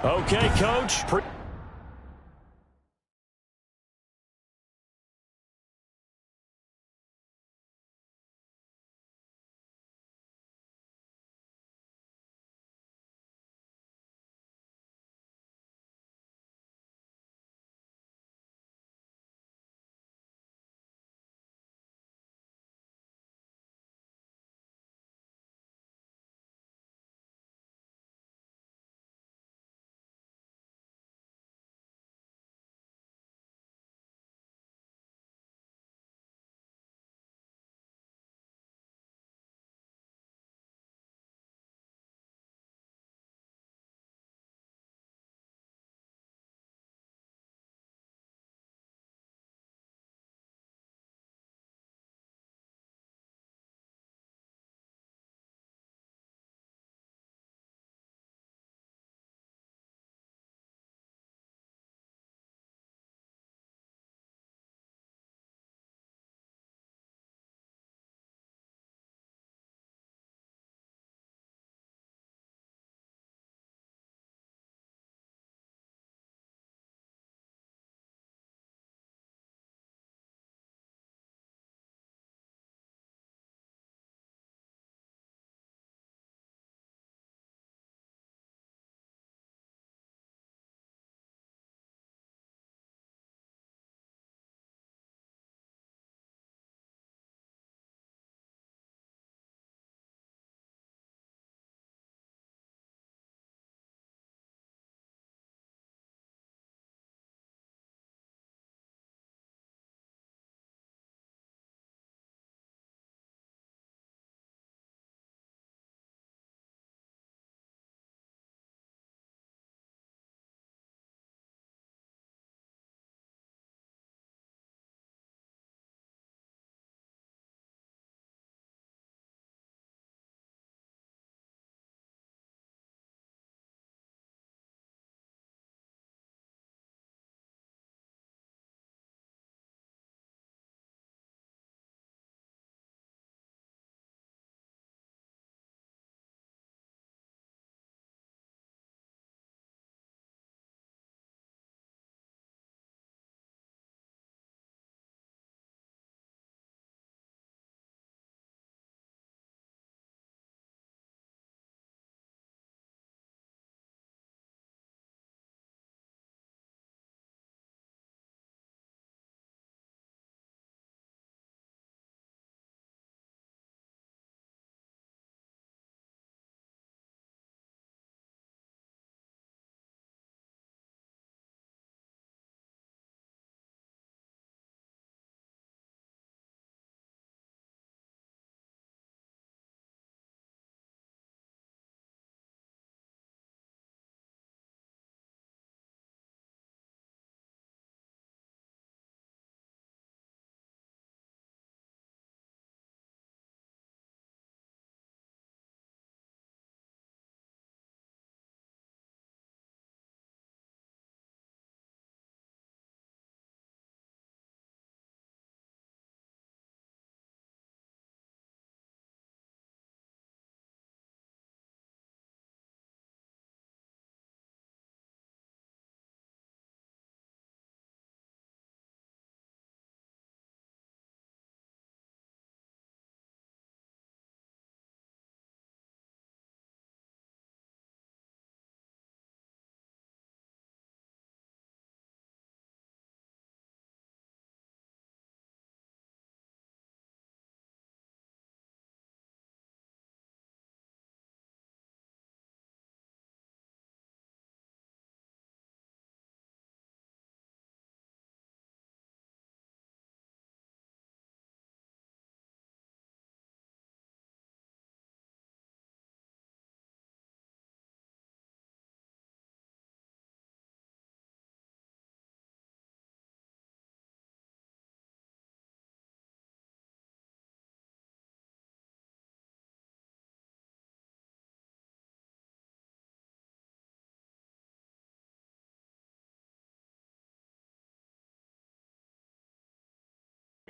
Okay, Coach.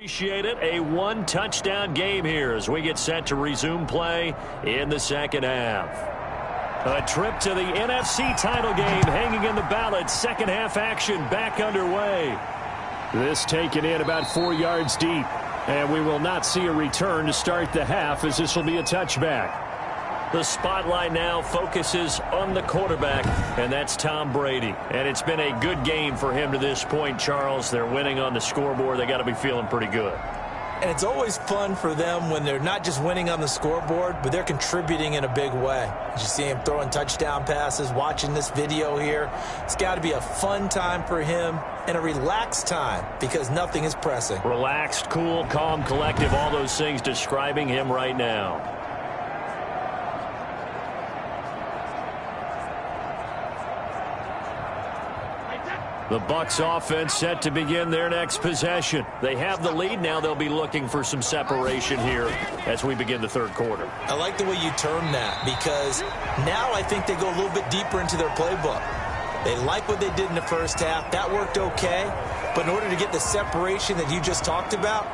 Appreciate it. A one-touchdown game here as we get set to resume play in the second half. A trip to the NFC title game hanging in the balance. Second half action back underway. This taken in about 4 yards deep. And we will not see a return to start the half as this will be a touchback. The spotlight now focuses on the quarterback, and that's Tom Brady. And it's been a good game for him to this point, Charles. They're winning on the scoreboard. They got to be feeling pretty good. And it's always fun for them when they're not just winning on the scoreboard, but they're contributing in a big way. You see him throwing touchdown passes, watching this video here. It's got to be a fun time for him and a relaxed time because nothing is pressing. Relaxed, cool, calm, collective, all those things describing him right now. The Bucs offense set to begin their next possession. They have the lead now. They'll be looking for some separation here as we begin the third quarter. I like the way you term that because now I think they go a little bit deeper into their playbook. They like what they did in the first half. That worked okay. But in order to get the separation that you just talked about,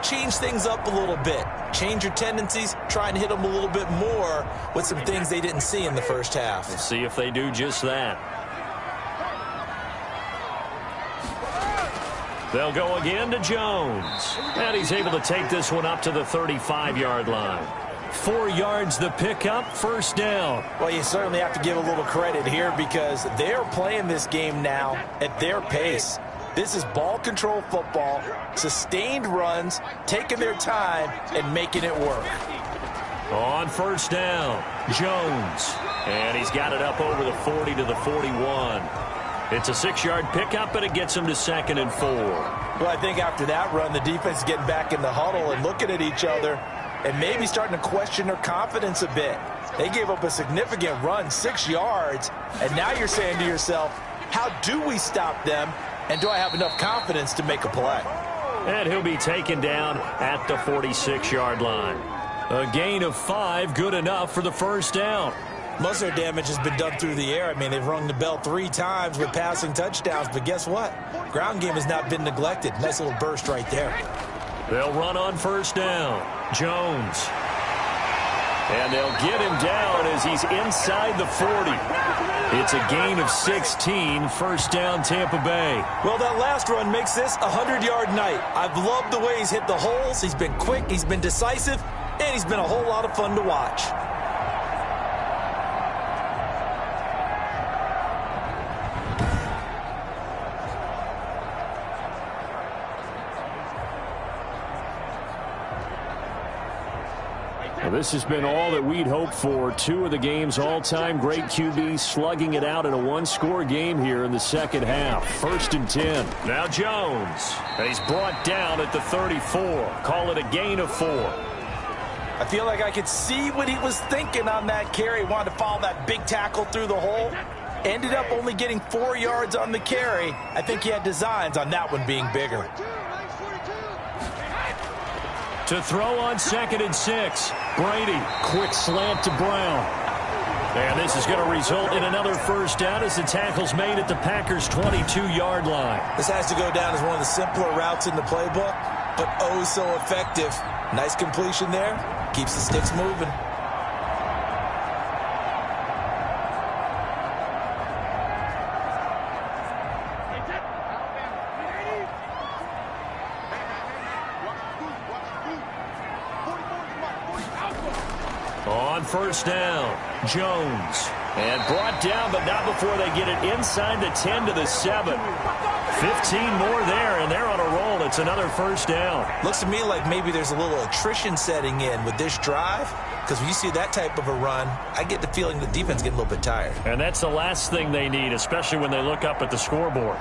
change things up a little bit. Change your tendencies. Try and hit them a little bit more with some things they didn't see in the first half. We'll see if they do just that. They'll go again to Jones. And he's able to take this one up to the 35-yard line. 4 yards the pickup, first down. Well, you certainly have to give a little credit here because they're playing this game now at their pace. This is ball control football, sustained runs, taking their time and making it work. On first down, Jones. And he's got it up over the 40 to the 41. It's a 6-yard pickup, and it gets him to 2nd and 4. Well, I think after that run, the defense is getting back in the huddle and looking at each other and maybe starting to question their confidence a bit. They gave up a significant run, 6 yards, and now you're saying to yourself, how do we stop them, and do I have enough confidence to make a play? And he'll be taken down at the 46-yard line. A gain of 5, good enough for the first down. Most of their damage has been done through the air. I mean, they've rung the bell 3 times with passing touchdowns, but guess what? Ground game has not been neglected. Nice little burst right there. They'll run on first down. Jones. And they'll get him down as he's inside the 40. It's a gain of 16, first down Tampa Bay. Well, that last run makes this a 100-yard night. I've loved the way he's hit the holes. He's been quick, he's been decisive, and he's been a whole lot of fun to watch. This has been all that we'd hoped for. 2 of the game's all-time great QBs slugging it out in a one-score game here in the second half. 1st and 10. Now Jones. And he's brought down at the 34. Call it a gain of 4. I feel like I could see what he was thinking on that carry. He wanted to follow that big tackle through the hole. Ended up only getting 4 yards on the carry. I think he had designs on that one being bigger. To throw on 2nd and 6. Brady, quick slant to Brown. And this is going to result in another first down as the tackle's made at the Packers' 22-yard line. This has to go down as one of the simpler routes in the playbook, but oh so effective. Nice completion there. Keeps the sticks moving. On first down, Jones. And brought down, but not before they get it inside the 10 to the 7. 15 more there, and they're on a roll. It's another first down. Looks to me like maybe there's a little attrition setting in with this drive, because when you see that type of a run, I get the feeling the defense is getting a little bit tired. And that's the last thing they need, especially when they look up at the scoreboard.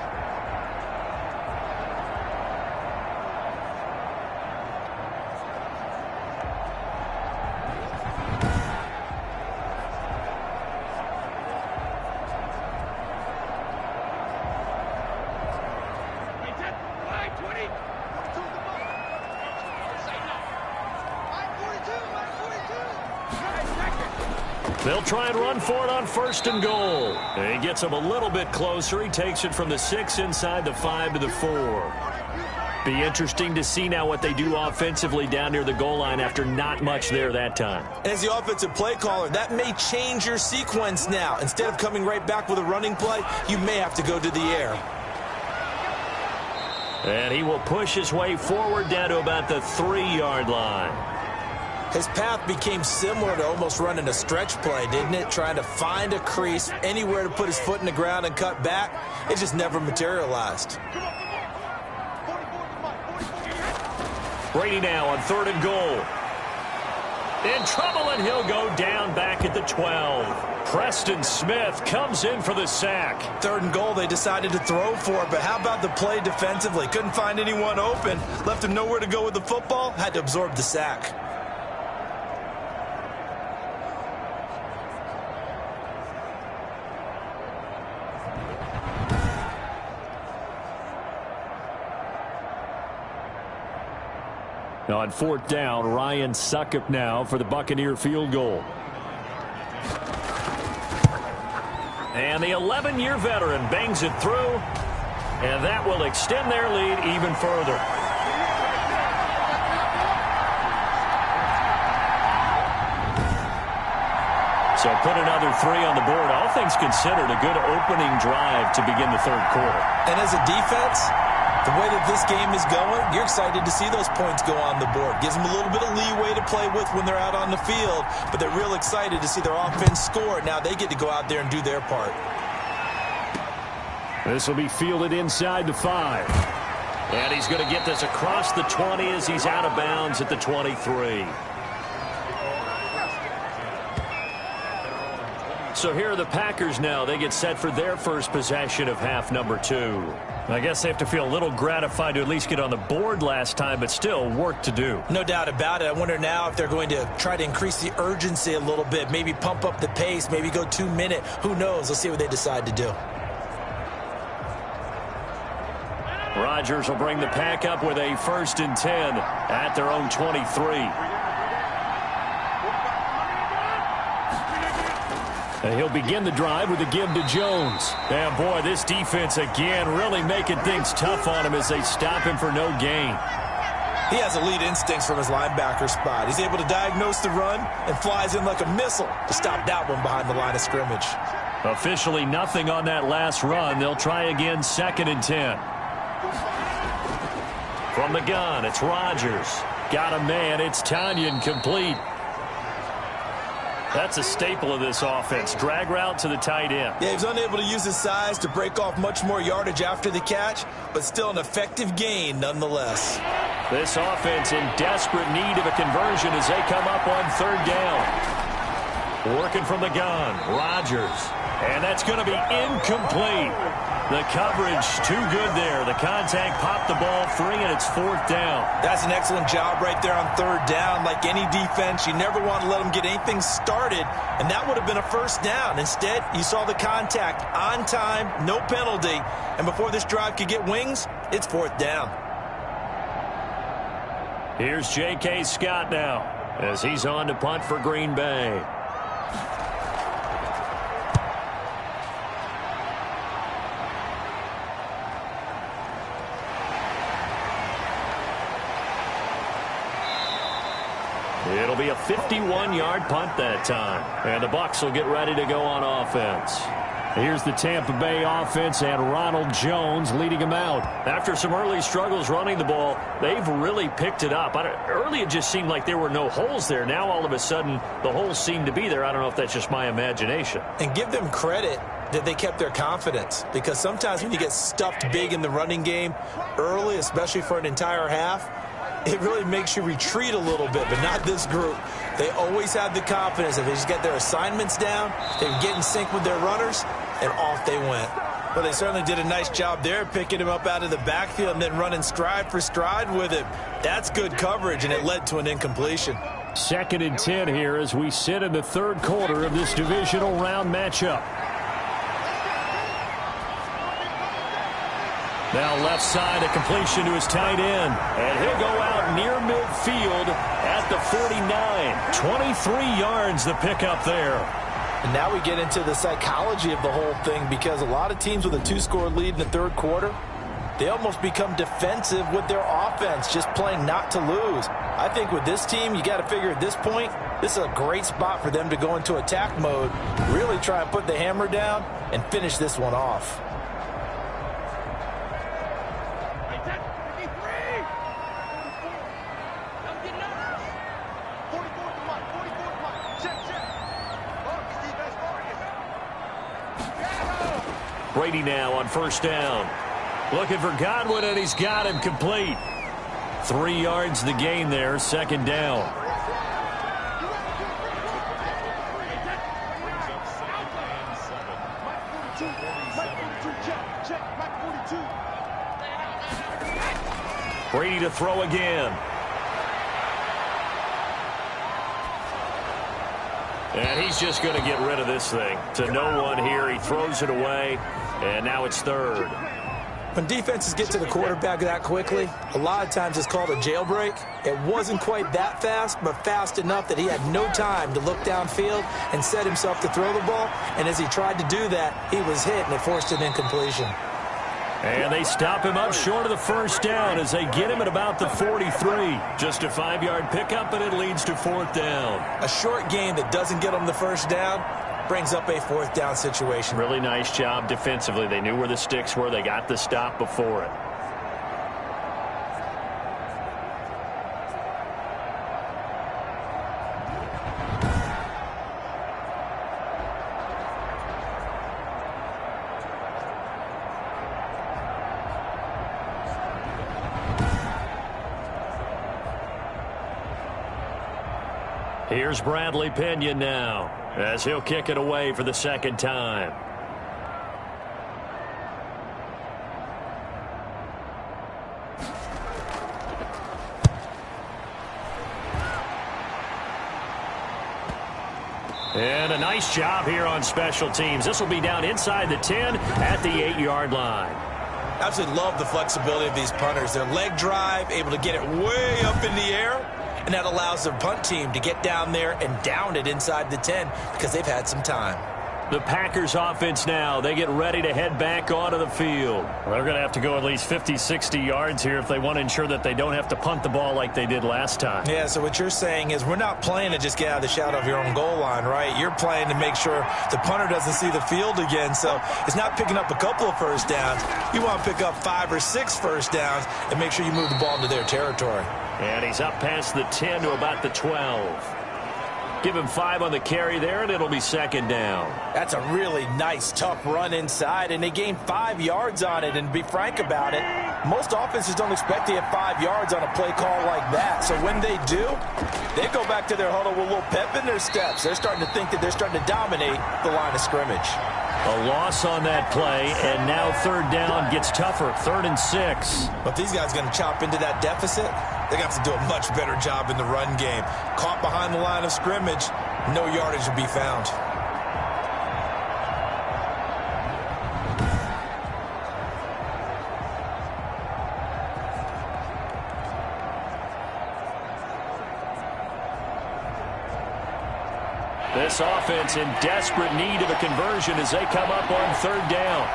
They'll try and run for it on 1st and goal. And he gets him a little bit closer. He takes it from the 6 inside the 5 to the 4. Be interesting to see now what they do offensively down near the goal line after not much there that time. As the offensive play caller, that may change your sequence now. Instead of coming right back with a running play, you may have to go to the air. And he will push his way forward down to about the 3-yard line. His path became similar to almost running a stretch play, didn't it? Trying to find a crease, anywhere to put his foot in the ground and cut back. It just never materialized. Brady now on 3rd and goal. In trouble, and he'll go down back at the 12. Preston Smith comes in for the sack. 3rd and goal, they decided to throw for it, but how about the play defensively? Couldn't find anyone open. Left him nowhere to go with the football. Had to absorb the sack. On 4th down, Ryan Suckup now for the Buccaneer field goal. And the 11-year veteran bangs it through, and that will extend their lead even further. So put another 3 on the board. All things considered, a good opening drive to begin the 3rd quarter. And as a defense, the way that this game is going, you're excited to see those points go on the board. Gives them a little bit of leeway to play with when they're out on the field, but they're real excited to see their offense score. Now they get to go out there and do their part. This will be fielded inside the 5. And he's going to get this across the 20 as he's out of bounds at the 23. So here are the Packers now. They get set for their first possession of half number 2. I guess they have to feel a little gratified to at least get on the board last time, but still work to do. No doubt about it. I wonder now if they're going to try to increase the urgency a little bit, maybe pump up the pace, maybe go 2-minute. Who knows? Let's see what they decide to do. Rodgers will bring the pack up with a 1st and 10 at their own 23. And he'll begin the drive with a give to Jones. And boy, this defense again really making things tough on him as they stop him for no gain. He has elite instincts from his linebacker spot. He's able to diagnose the run and flies in like a missile to stop that one behind the line of scrimmage. Officially nothing on that last run. They'll try again 2nd and 10. From the gun, it's Rodgers. Got a man. It's Tanyan complete. That's a staple of this offense. Drag route to the tight end. Yeah, he was unable to use his size to break off much more yardage after the catch, but still an effective gain nonetheless. This offense in desperate need of a conversion as they come up on 3rd down. Working from the gun, Rodgers. And that's going to be incomplete. The coverage too good there. The contact popped the ball free, and it's 4th down. That's an excellent job right there on 3rd down. Like any defense, you never want to let them get anything started, and that would have been a 1st down. Instead, you saw the contact on time, no penalty, and before this drive could get wings, it's 4th down. Here's J.K. Scott now as he's on to punt for Green Bay. It'll be a 51-yard punt that time. And the Bucs will get ready to go on offense. Here's the Tampa Bay offense and Ronald Jones leading them out. After some early struggles running the ball, they've really picked it up. Early it just seemed like there were no holes there. Now all of a sudden the holes seem to be there. I don't know if that's just my imagination. And give them credit that they kept their confidence, because sometimes when you get stuffed big in the running game early, especially for an entire half, it really makes you retreat a little bit, but not this group. They always have the confidence. If they just get their assignments down, they can get in sync with their runners, and off they went. Well, they certainly did a nice job there, picking him up out of the backfield and then running stride for stride with him. That's good coverage, and it led to an incompletion. 2nd and 10 here as we sit in the 3rd quarter of this divisional round matchup. Now left side, a completion to his tight end. And he'll go out near midfield at the 49. 23 yards the pickup there. And now we get into the psychology of the whole thing, because a lot of teams with a 2-score lead in the 3rd quarter, they almost become defensive with their offense, just playing not to lose. I think with this team, you got to figure at this point, this is a great spot for them to go into attack mode, really try and put the hammer down and finish this one off. Brady now on first down. Looking for Godwin, and he's got him complete. 3 yards the gain there, second down. Brady to throw again. And he's just going to get rid of this thing. To no one here. He throws it away, and now it's third. When defenses get to the quarterback that quickly, a lot of times it's called a jailbreak. It wasn't quite that fast, but fast enough that he had no time to look downfield and set himself to throw the ball. And as he tried to do that, he was hit, and it forced an incompletion. And they stop him up short of the first down as they get him at about the 43. Just a 5-yard pickup, and it leads to fourth down. A short gain that doesn't get them the first down brings up a fourth down situation. Really nice job defensively. They knew where the sticks were. They got the stop before it. Here's Bradley Pinion now, as he'll kick it away for the second time. And a nice job here on special teams. This will be down inside the 10 at the 8-yard line. Absolutely love the flexibility of these punters. Their leg drive, able to get it way up in the air. And that allows their punt team to get down there and down it inside the 10 because they've had some time. The Packers offense now, they get ready to head back onto the field. Well, they're going to have to go at least 50, 60 yards here if they want to ensure that they don't have to punt the ball like they did last time. Yeah, so what you're saying is we're not playing to just get out of the shadow of your own goal line, right? You're playing to make sure the punter doesn't see the field again. So it's not picking up a couple of first downs. You want to pick up 5 or 6 first downs and make sure you move the ball into their territory. And he's up past the 10 to about the 12. Give him 5 on the carry there, and it'll be second down. That's a really nice, tough run inside, and they gained 5 yards on it. And to be frank about it, most offenses don't expect to get 5 yards on a play call like that. So when they do, they go back to their huddle with a little pep in their steps. They're starting to think that they're starting to dominate the line of scrimmage. A loss on that play, and now third down gets tougher, 3rd and 6. But these guys are going to chop into that deficit. They're going to have to do a much better job in the run game. Caught behind the line of scrimmage, no yardage will be found. This offense in desperate need of a conversion as they come up on third down.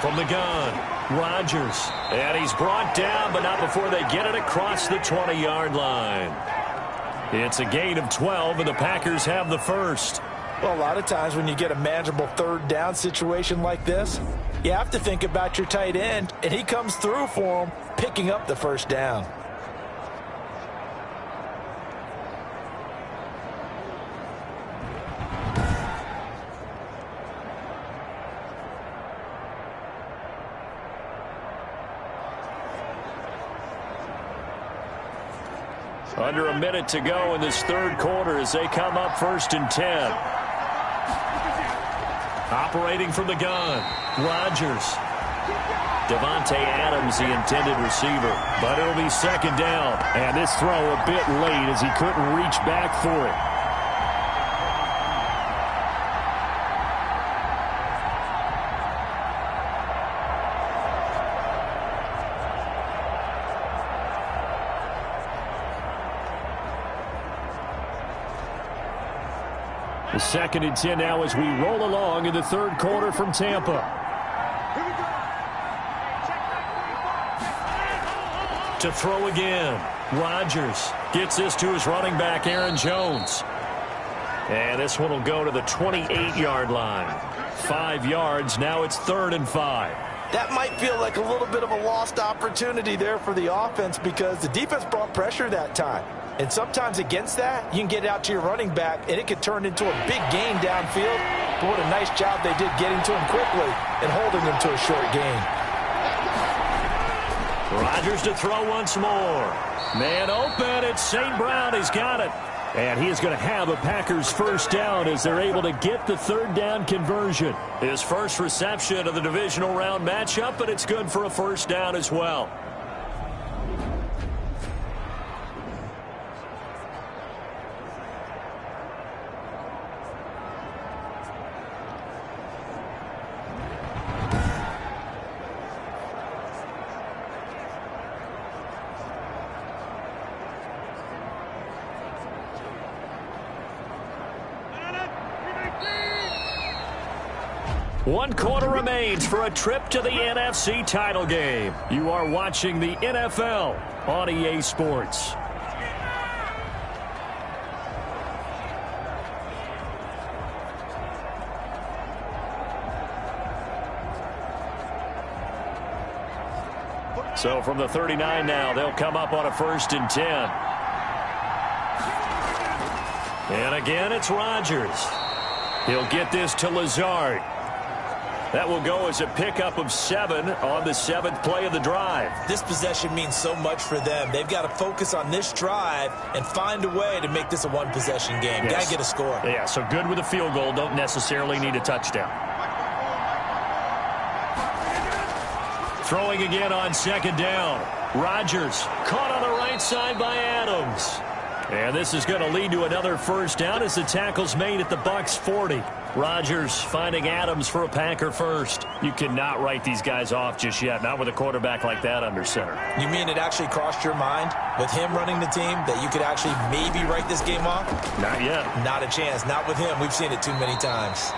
From the gun, Rodgers. And he's brought down, but not before they get it across the 20-yard line. It's a gain of 12, and the Packers have the first. Well, a lot of times when you get a manageable third down situation like this, you have to think about your tight end, and he comes through for him, picking up the first down. Under a minute to go in this third quarter as they come up 1st and 10. Operating from the gun, Rodgers. Devontae Adams, the intended receiver. But it'll be second down. And this throw a bit late as he couldn't reach back for it. The 2nd and 10 now as we roll along in the third quarter from Tampa. To throw again. Rodgers gets this to his running back, Aaron Jones. And this one will go to the 28-yard line. 5 yards. Now it's 3rd and 5. That might feel like a little bit of a lost opportunity there for the offense because the defense brought pressure that time. And sometimes against that, you can get out to your running back, and it could turn into a big gain downfield. But what a nice job they did getting to him quickly and holding him to a short gain. Rodgers to throw once more. Man open. It's St. Brown. He's got it. And he is going to have a Packers first down as they're able to get the 3rd down conversion. His first reception of the divisional round matchup, but it's good for a first down as well. One quarter remains for a trip to the NFC title game. You are watching the NFL on EA Sports. So from the 39 now, they'll come up on a 1st and 10. And again, it's Rodgers. He'll get this to Lazard. That will go as a pickup of 7 on the 7th play of the drive. This possession means so much for them. They've got to focus on this drive and find a way to make this a one-possession game. Yes. Got to get a score. Yeah, so good with a field goal. Don't necessarily need a touchdown. Throwing again on 2nd down. Rodgers caught on the right side by Adams. And this is going to lead to another first down as the tackle's made at the Bucs 40. Rodgers finding Adams for a Packer first. You cannot write these guys off just yet, not with a quarterback like that under center. You mean it actually crossed your mind with him running the team that you could actually maybe write this game off? Not yet. Not a chance. Not with him. We've seen it too many times.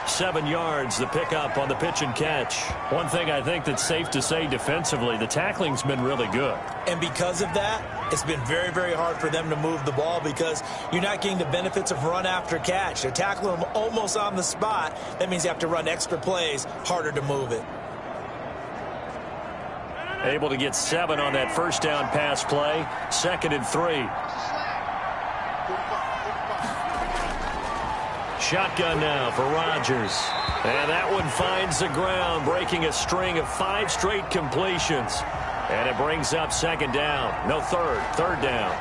7 yards, the pickup on the pitch and catch. One thing I think that's safe to say defensively, the tackling's been really good. And because of that, it's been very, very hard for them to move the ball because you're not getting the benefits of run after catch. They're tackling them almost on the spot. That means you have to run extra plays, harder to move it. Able to get 7 on that first down pass play. 2nd and 3. Shotgun now for Rodgers. And that one finds the ground, breaking a string of 5 straight completions. And it brings up 2nd down. No, 3rd down.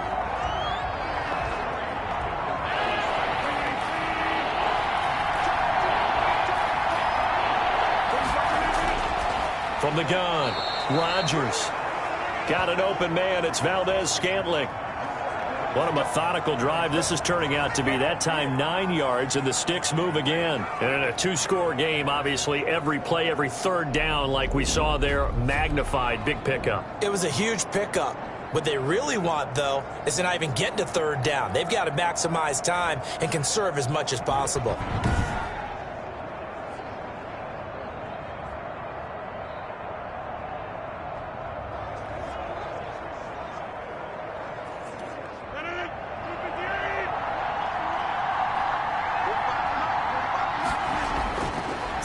From the gun, Rodgers. Got an open man. It's Valdez-Scantling. What a methodical drive this is turning out to be. That time 9 yards, and the sticks move again. And in a 2-score game, obviously, every play, every 3rd down, like we saw there, magnified. Big pickup. It was a huge pickup. What they really want, though, is to not even get to 3rd down. They've got to maximize time and conserve as much as possible.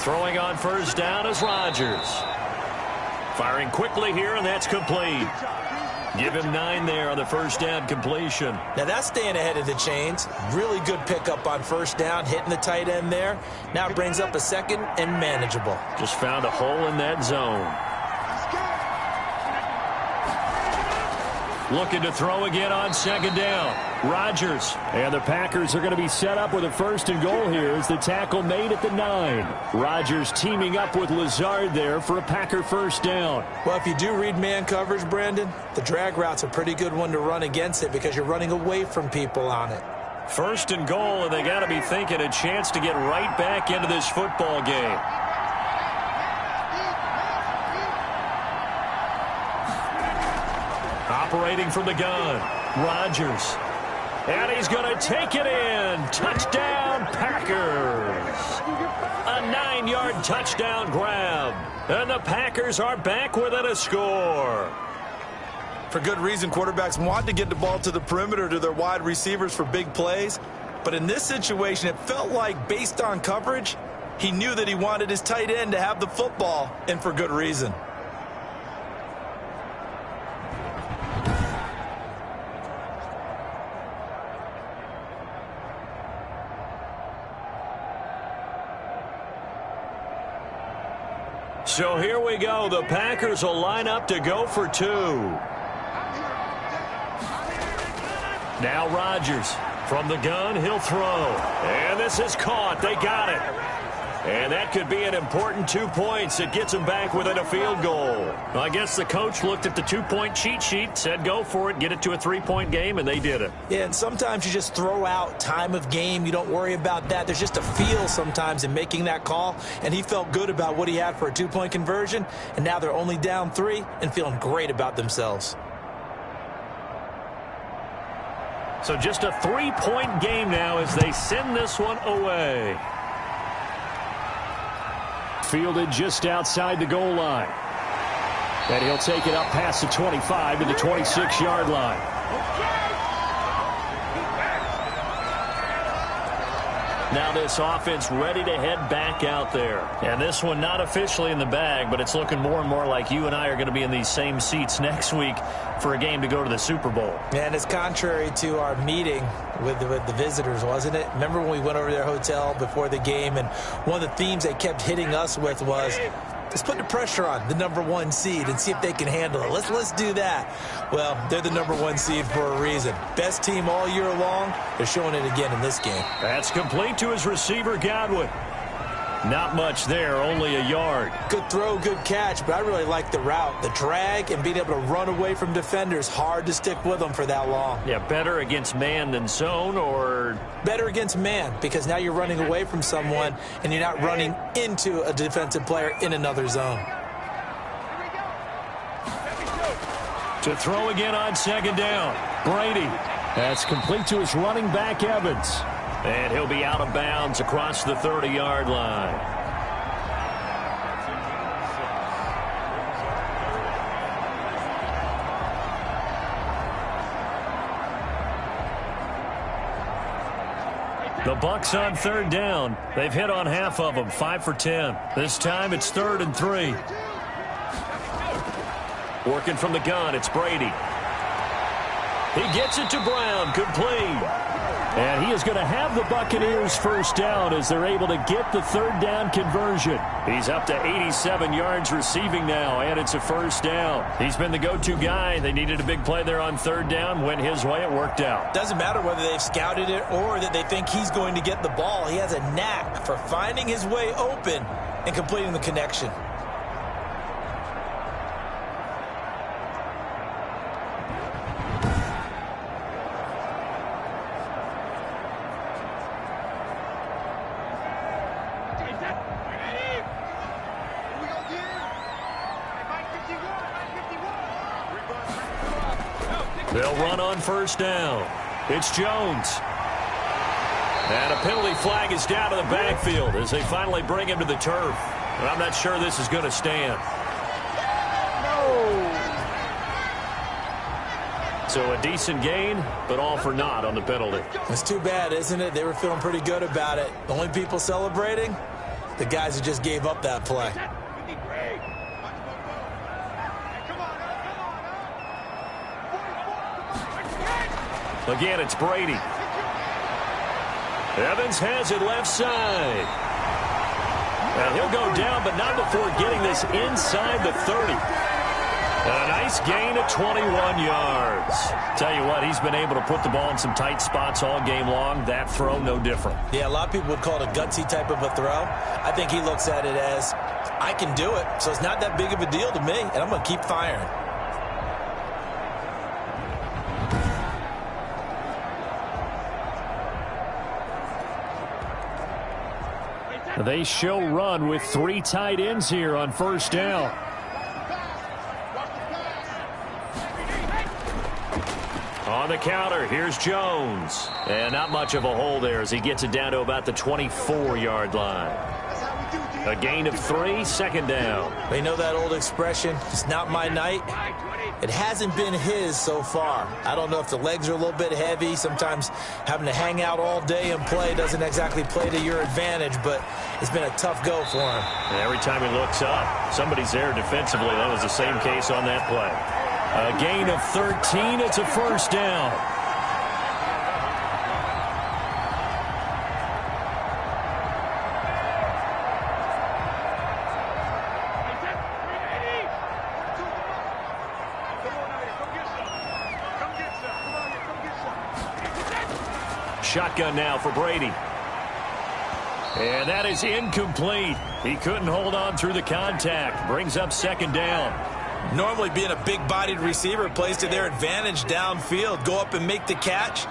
Throwing on first down is Rodgers. Firing quickly here, and that's complete. Give him 9 there on the first down completion. Now that's staying ahead of the chains. Really good pickup on first down, hitting the tight end there. Now it brings up a 2nd and manageable. Just found a hole in that zone. Looking to throw again on 2nd down. Rodgers. And the Packers are going to be set up with a 1st and goal here as the tackle made at the 9. Rodgers teaming up with Lazard there for a Packer first down. Well, if you do read man coverage, Brandon, the drag route's a pretty good one to run against it because you're running away from people on it. 1st and goal, and they got to be thinking a chance to get right back into this football game. Operating from the gun, Rodgers. And he's going to take it in. Touchdown, Packers. A 9-yard touchdown grab. And the Packers are back within a score. For good reason, quarterbacks want to get the ball to the perimeter to their wide receivers for big plays. But in this situation, it felt like, based on coverage, he knew that he wanted his tight end to have the football, and for good reason. So here we go. The Packers will line up to go for 2. Now Rodgers from the gun. He'll throw. And this is caught. They got it. And that could be an important 2 points. It gets them back within a field goal. I guess the coach looked at the 2-point cheat sheet, said go for it, get it to a 3-point game, and they did it. Yeah, and sometimes you just throw out time of game. You don't worry about that. There's just a feel sometimes in making that call, and he felt good about what he had for a 2-point conversion, and now they're only down 3 and feeling great about themselves. So just a 3-point game now as they send this one away. Fielded just outside the goal line. And he'll take it up past the 25 to the 26-yard line. Now this offense ready to head back out there. And this one not officially in the bag, but it's looking more and more like you and I are going to be in these same seats next week for a game to go to the Super Bowl. And it's contrary to our meeting with the visitors, wasn't it? Remember when we went over to their hotel before the game, and one of the themes they kept hitting us with was, let's put the pressure on the #1 seed and see if they can handle it. Let's do that. Well, they're the #1 seed for a reason. Best team all year long. They're showing it again in this game. That's complete to his receiver, Godwin. Not much there, only a yard. Good throw, good catch, but I really like the route. The drag and being able to run away from defenders. Hard to stick with them for that long. Yeah, better against man than zone, or? Better against man, because now you're running away from someone and you're not running into a defensive player in another zone. To throw again on 2nd down. Brady. That's complete to his running back, Evans. And he'll be out of bounds across the 30-yard line. The Bucs on 3rd down. They've hit on half of them, 5 for 10. This time it's 3rd and 3. Working from the gun, it's Brady. He gets it to Brown, complete. And he is going to have the Buccaneers first down as they're able to get the 3rd down conversion. He's up to 87 yards receiving now, and it's a first down. He's been the go-to guy. They needed a big play there on 3rd down. Went his way. It worked out. Doesn't matter whether they've scouted it or that they think he's going to get the ball. He has a knack for finding his way open and completing the connection. They'll run on first down. It's Jones. And a penalty flag is down to the backfield as they finally bring him to the turf. And I'm not sure this is going to stand. So a decent gain, but all for naught on the penalty. It's too bad, isn't it? They were feeling pretty good about it. The only people celebrating, the guys who just gave up that play. Again, it's Brady. Evans has it left side. And he'll go down, but not before getting this inside the 30. And a nice gain of 21 yards. Tell you what, he's been able to put the ball in some tight spots all game long. That throw, no different. Yeah, a lot of people would call it a gutsy type of a throw. I think he looks at it as, I can do it, so it's not that big of a deal to me, and I'm going to keep firing. They show run with 3 tight ends here on first down. On the counter, here's Jones. And not much of a hole there as he gets it down to about the 24-yard line. A gain of 3, second down. They know that old expression, it's not my night. It hasn't been his so far. I don't know if the legs are a little bit heavy. Sometimes having to hang out all day and play doesn't exactly play to your advantage, but it's been a tough go for him. And every time he looks up, somebody's there defensively. That was the same case on that play. A gain of 13. It's a first down. Shotgun now for Brady. And that is incomplete. He couldn't hold on through the contact. Brings up second down. Normally being a big-bodied receiver plays to their advantage downfield. Go up and make the catch,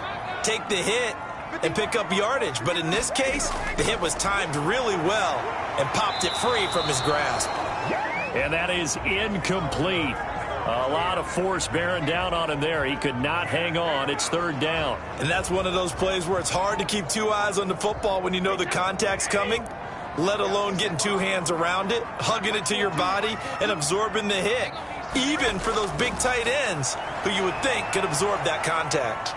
take the hit, and pick up yardage. But in this case, the hit was timed really well and popped it free from his grasp. And that is incomplete. A lot of force bearing down on him there. He could not hang on. It's third down. And that's one of those plays where it's hard to keep two eyes on the football when you know the contact's coming, let alone getting two hands around it, hugging it to your body, and absorbing the hit, even for those big tight ends who you would think could absorb that contact.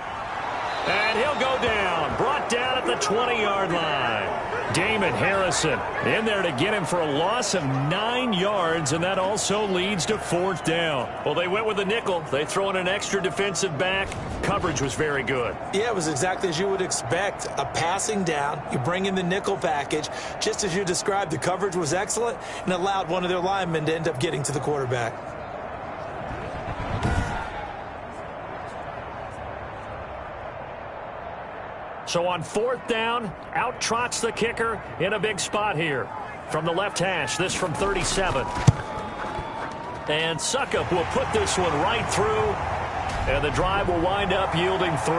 And he'll go down, brought down at the 20-yard line. Damon Harrison in there to get him for a loss of 9 yards, and that also leads to fourth down. Well, they went with a nickel. They throw in an extra defensive back. Coverage was very good. Yeah, it was exactly as you would expect. A passing down, you bring in the nickel package. Just as you described, the coverage was excellent and allowed one of their linemen to end up getting to the quarterback. So on fourth down, out trots the kicker in a big spot here. From the left hash, this from 37. And Suckup will put this one right through, and the drive will wind up yielding 3.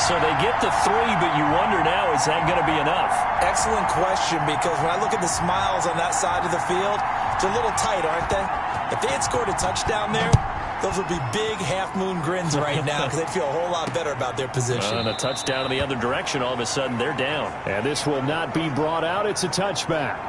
So they get the 3, but you wonder now, is that going to be enough? Excellent question, because when I look at the smiles on that side of the field, it's a little tight, aren't they? If they had scored a touchdown there, those would be big half-moon grins right now because they'd feel a whole lot better about their position. And a touchdown in the other direction, all of a sudden they're down. And this will not be brought out. It's a touchback.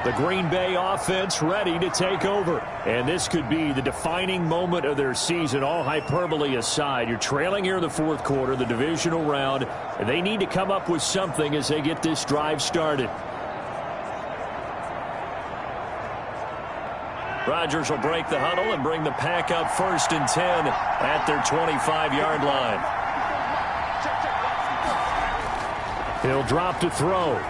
The Green Bay offense ready to take over. And this could be the defining moment of their season, all hyperbole aside. You're trailing here in the fourth quarter, the divisional round, and they need to come up with something as they get this drive started. Rodgers will break the huddle and bring the pack up 1st and 10 at their 25-yard line. He'll drop to throw.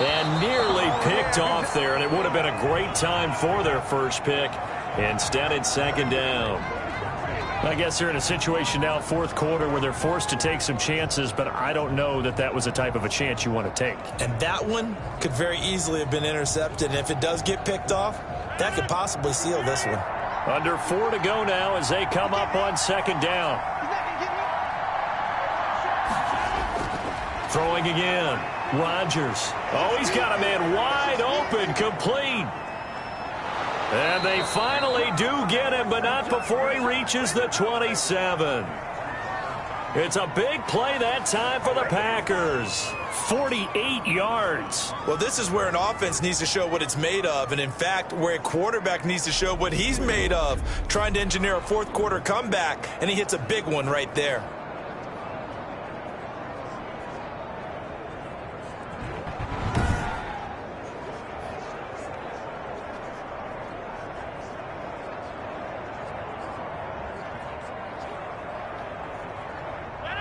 And nearly picked off there, and it would have been a great time for their first pick. Instead, it's second down. I guess they're in a situation now, fourth quarter, where they're forced to take some chances, but I don't know that that was the type of a chance you want to take. And that one could very easily have been intercepted. And if it does get picked off, that could possibly seal this one. Under 4 to go now as they come up on second down. Throwing again. Rodgers. Oh, he's got a man wide open, complete. And they finally do get him, but not before he reaches the 27. It's a big play that time for the Packers. 48 yards. Well, this is where an offense needs to show what it's made of, and in fact, where a quarterback needs to show what he's made of, trying to engineer a fourth quarter comeback, and he hits a big one right there.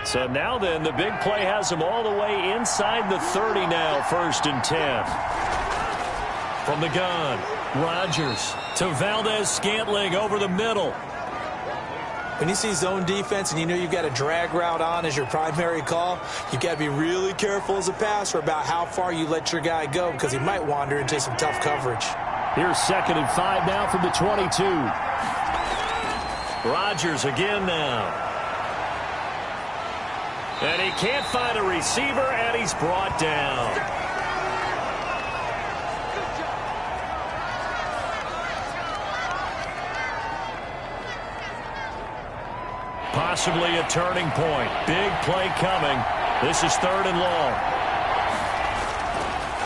So now then, the big play has them all the way inside the 30 now, 1st and 10. From the gun, Rodgers to Valdez-Scantling over the middle. When you see zone defense and you know you've got a drag route on as your primary call, you've got to be really careful as a passer about how far you let your guy go because he might wander into some tough coverage. Here's 2nd and 5 now from the 22. Rodgers again now. And he can't find a receiver, and he's brought down. possibly a turning point. Big play coming. This is 3rd and long.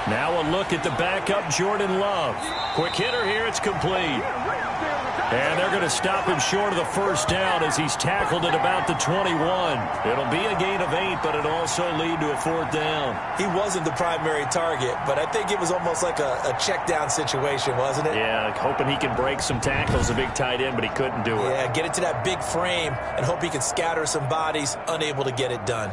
Now a look at the backup, Jordan Love. Quick hitter here. It's complete. And they're going to stop him short of the first down as he's tackled at about the 21. It'll be a gain of 8, but it'll also lead to a 4th down. He wasn't the primary target, but I think it was almost like a check down situation, wasn't it? Yeah, hoping he can break some tackles, a big tight end, but he couldn't do it. Yeah, get it to that big frame and hope he can scatter some bodies, unable to get it done.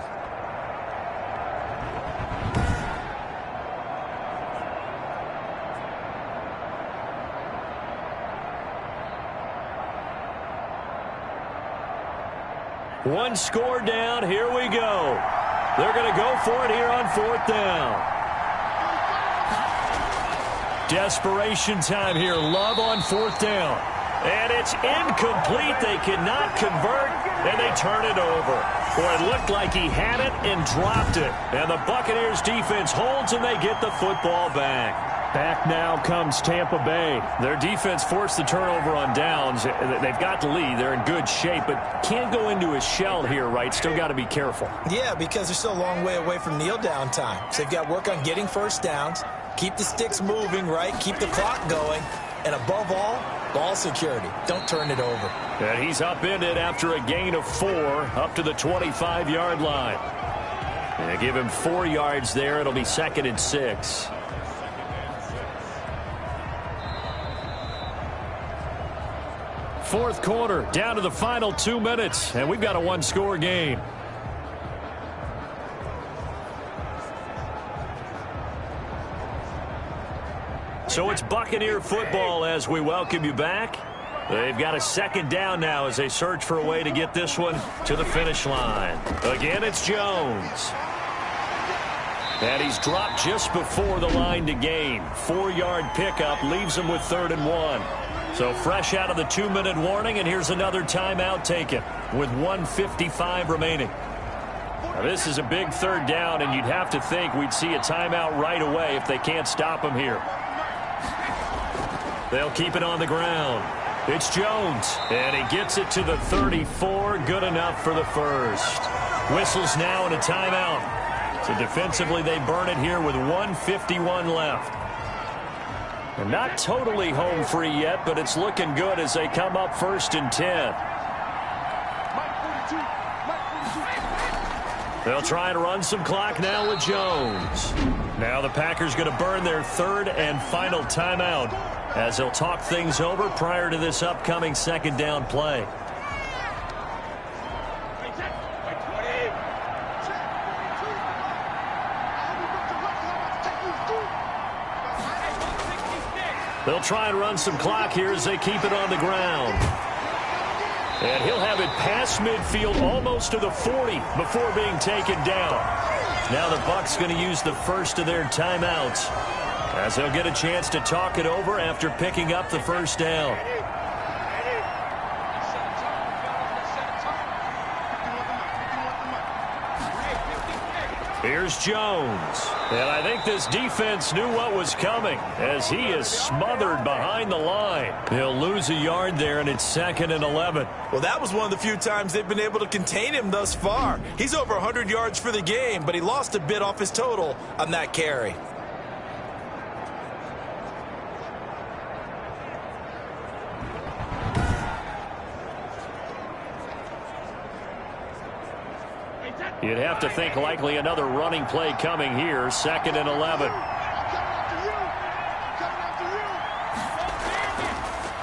One score down. Here we go. They're going to go for it here on 4th down. Desperation time here. Love on 4th down. And it's incomplete. They cannot convert, and they turn it over. Boy, it looked like he had it and dropped it. And the Buccaneers defense holds, and they get the football back. Back now comes Tampa Bay. Their defense forced the turnover on downs. They've got the lead. They're in good shape, but can't go into a shell here, right? Still got to be careful. Yeah, because they're still a long way away from kneel down time. So they've got to work on getting first downs, keep the sticks moving, right? Keep the clock going, and above all, ball security. Don't turn it over. And he's upended after a gain of 4 up to the 25-yard line. And they give him 4 yards there. It'll be 2nd and 6. Fourth quarter, down to the final 2 minutes, and we've got a 1-score game. So it's Buccaneer football as we welcome you back. They've got a 2nd down now as they search for a way to get this one to the finish line. Again, it's Jones. And he's dropped just before the line to gain. 4-yard pickup leaves him with 3rd and 1. So fresh out of the 2-minute warning, and here's another timeout taken with 1:55 remaining. Now, this is a big 3rd down, and you'd have to think we'd see a timeout right away if they can't stop him here. They'll keep it on the ground. It's Jones, and he gets it to the 34. Good enough for the first. Whistles now and a timeout. So defensively, they burn it here with 1:51 left. And not totally home free yet, but it's looking good as they come up 1st and 10. They'll try and run some clock now with Jones. Now the Packers going to burn their 3rd and final timeout as they'll talk things over prior to this upcoming 2nd down play. They'll try and run some clock here as they keep it on the ground. And he'll have it past midfield almost to the 40 before being taken down. Now the Bucs going to use the first of their timeouts as they'll get a chance to talk it over after picking up the 1st down. Here's Jones. And I think this defense knew what was coming as he is smothered behind the line. He'll lose a yard there, and it's 2nd and 11. Well, that was one of the few times they've been able to contain him thus far. He's over 100 yards for the game, but he lost a bit off his total on that carry. You'd have to think likely another running play coming here. 2nd and 11.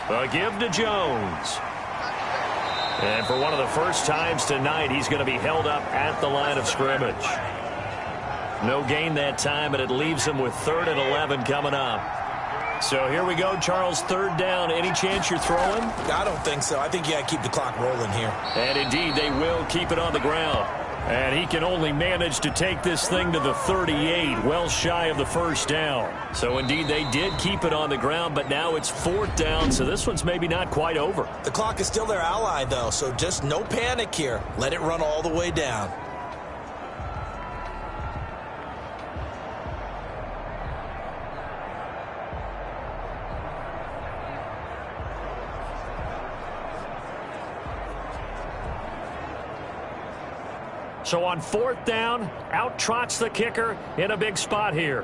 A give to Jones. And for one of the first times tonight, he's going to be held up at the line of scrimmage. No gain that time, and it leaves him with 3rd and 11 coming up. So here we go, Charles, 3rd down. Any chance you're throwing? I don't think so. I think you got to keep the clock rolling here. And indeed, they will keep it on the ground. And he can only manage to take this thing to the 38, well shy of the 1st down. So indeed, they did keep it on the ground, but now it's 4th down, so this one's maybe not quite over. The clock is still their ally, though, so just no panic here. Let it run all the way down. So on 4th down, out trots the kicker in a big spot here.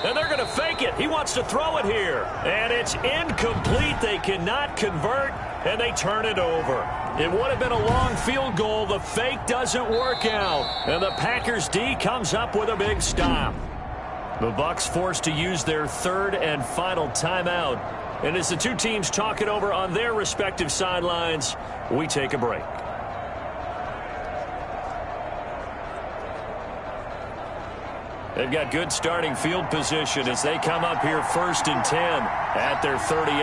And they're going to fake it. He wants to throw it here. And it's incomplete. They cannot convert, and they turn it over. It would have been a long field goal. The fake doesn't work out. And the Packers D comes up with a big stop. The Bucs forced to use their 3rd and final timeout. And as the two teams talk it over on their respective sidelines, we take a break. They've got good starting field position as they come up here 1st and 10 at their 38.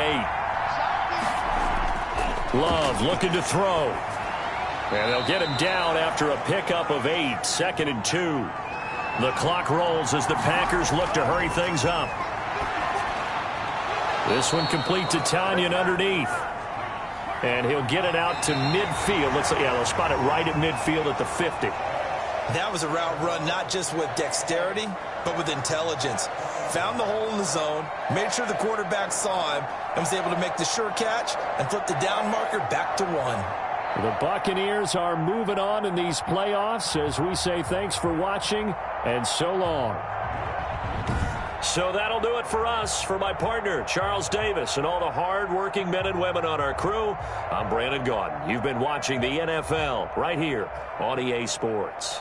Love looking to throw. And they'll get him down after a pickup of 8, 2nd and 2. The clock rolls as the Packers look to hurry things up. This one complete to Tanyan underneath. And he'll get it out to midfield. They'll spot it right at midfield at the 50. That was a route run not just with dexterity, but with intelligence. Found the hole in the zone, made sure the quarterback saw him, and was able to make the sure catch and flip the down marker back to 1. The Buccaneers are moving on in these playoffs as we say thanks for watching and so long. So that'll do it for us. For my partner, Charles Davis, and all the hard-working men and women on our crew, I'm Brandon Gaudin. You've been watching the NFL right here on EA Sports.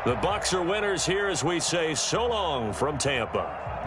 The Bucs are winners here as we say so long from Tampa.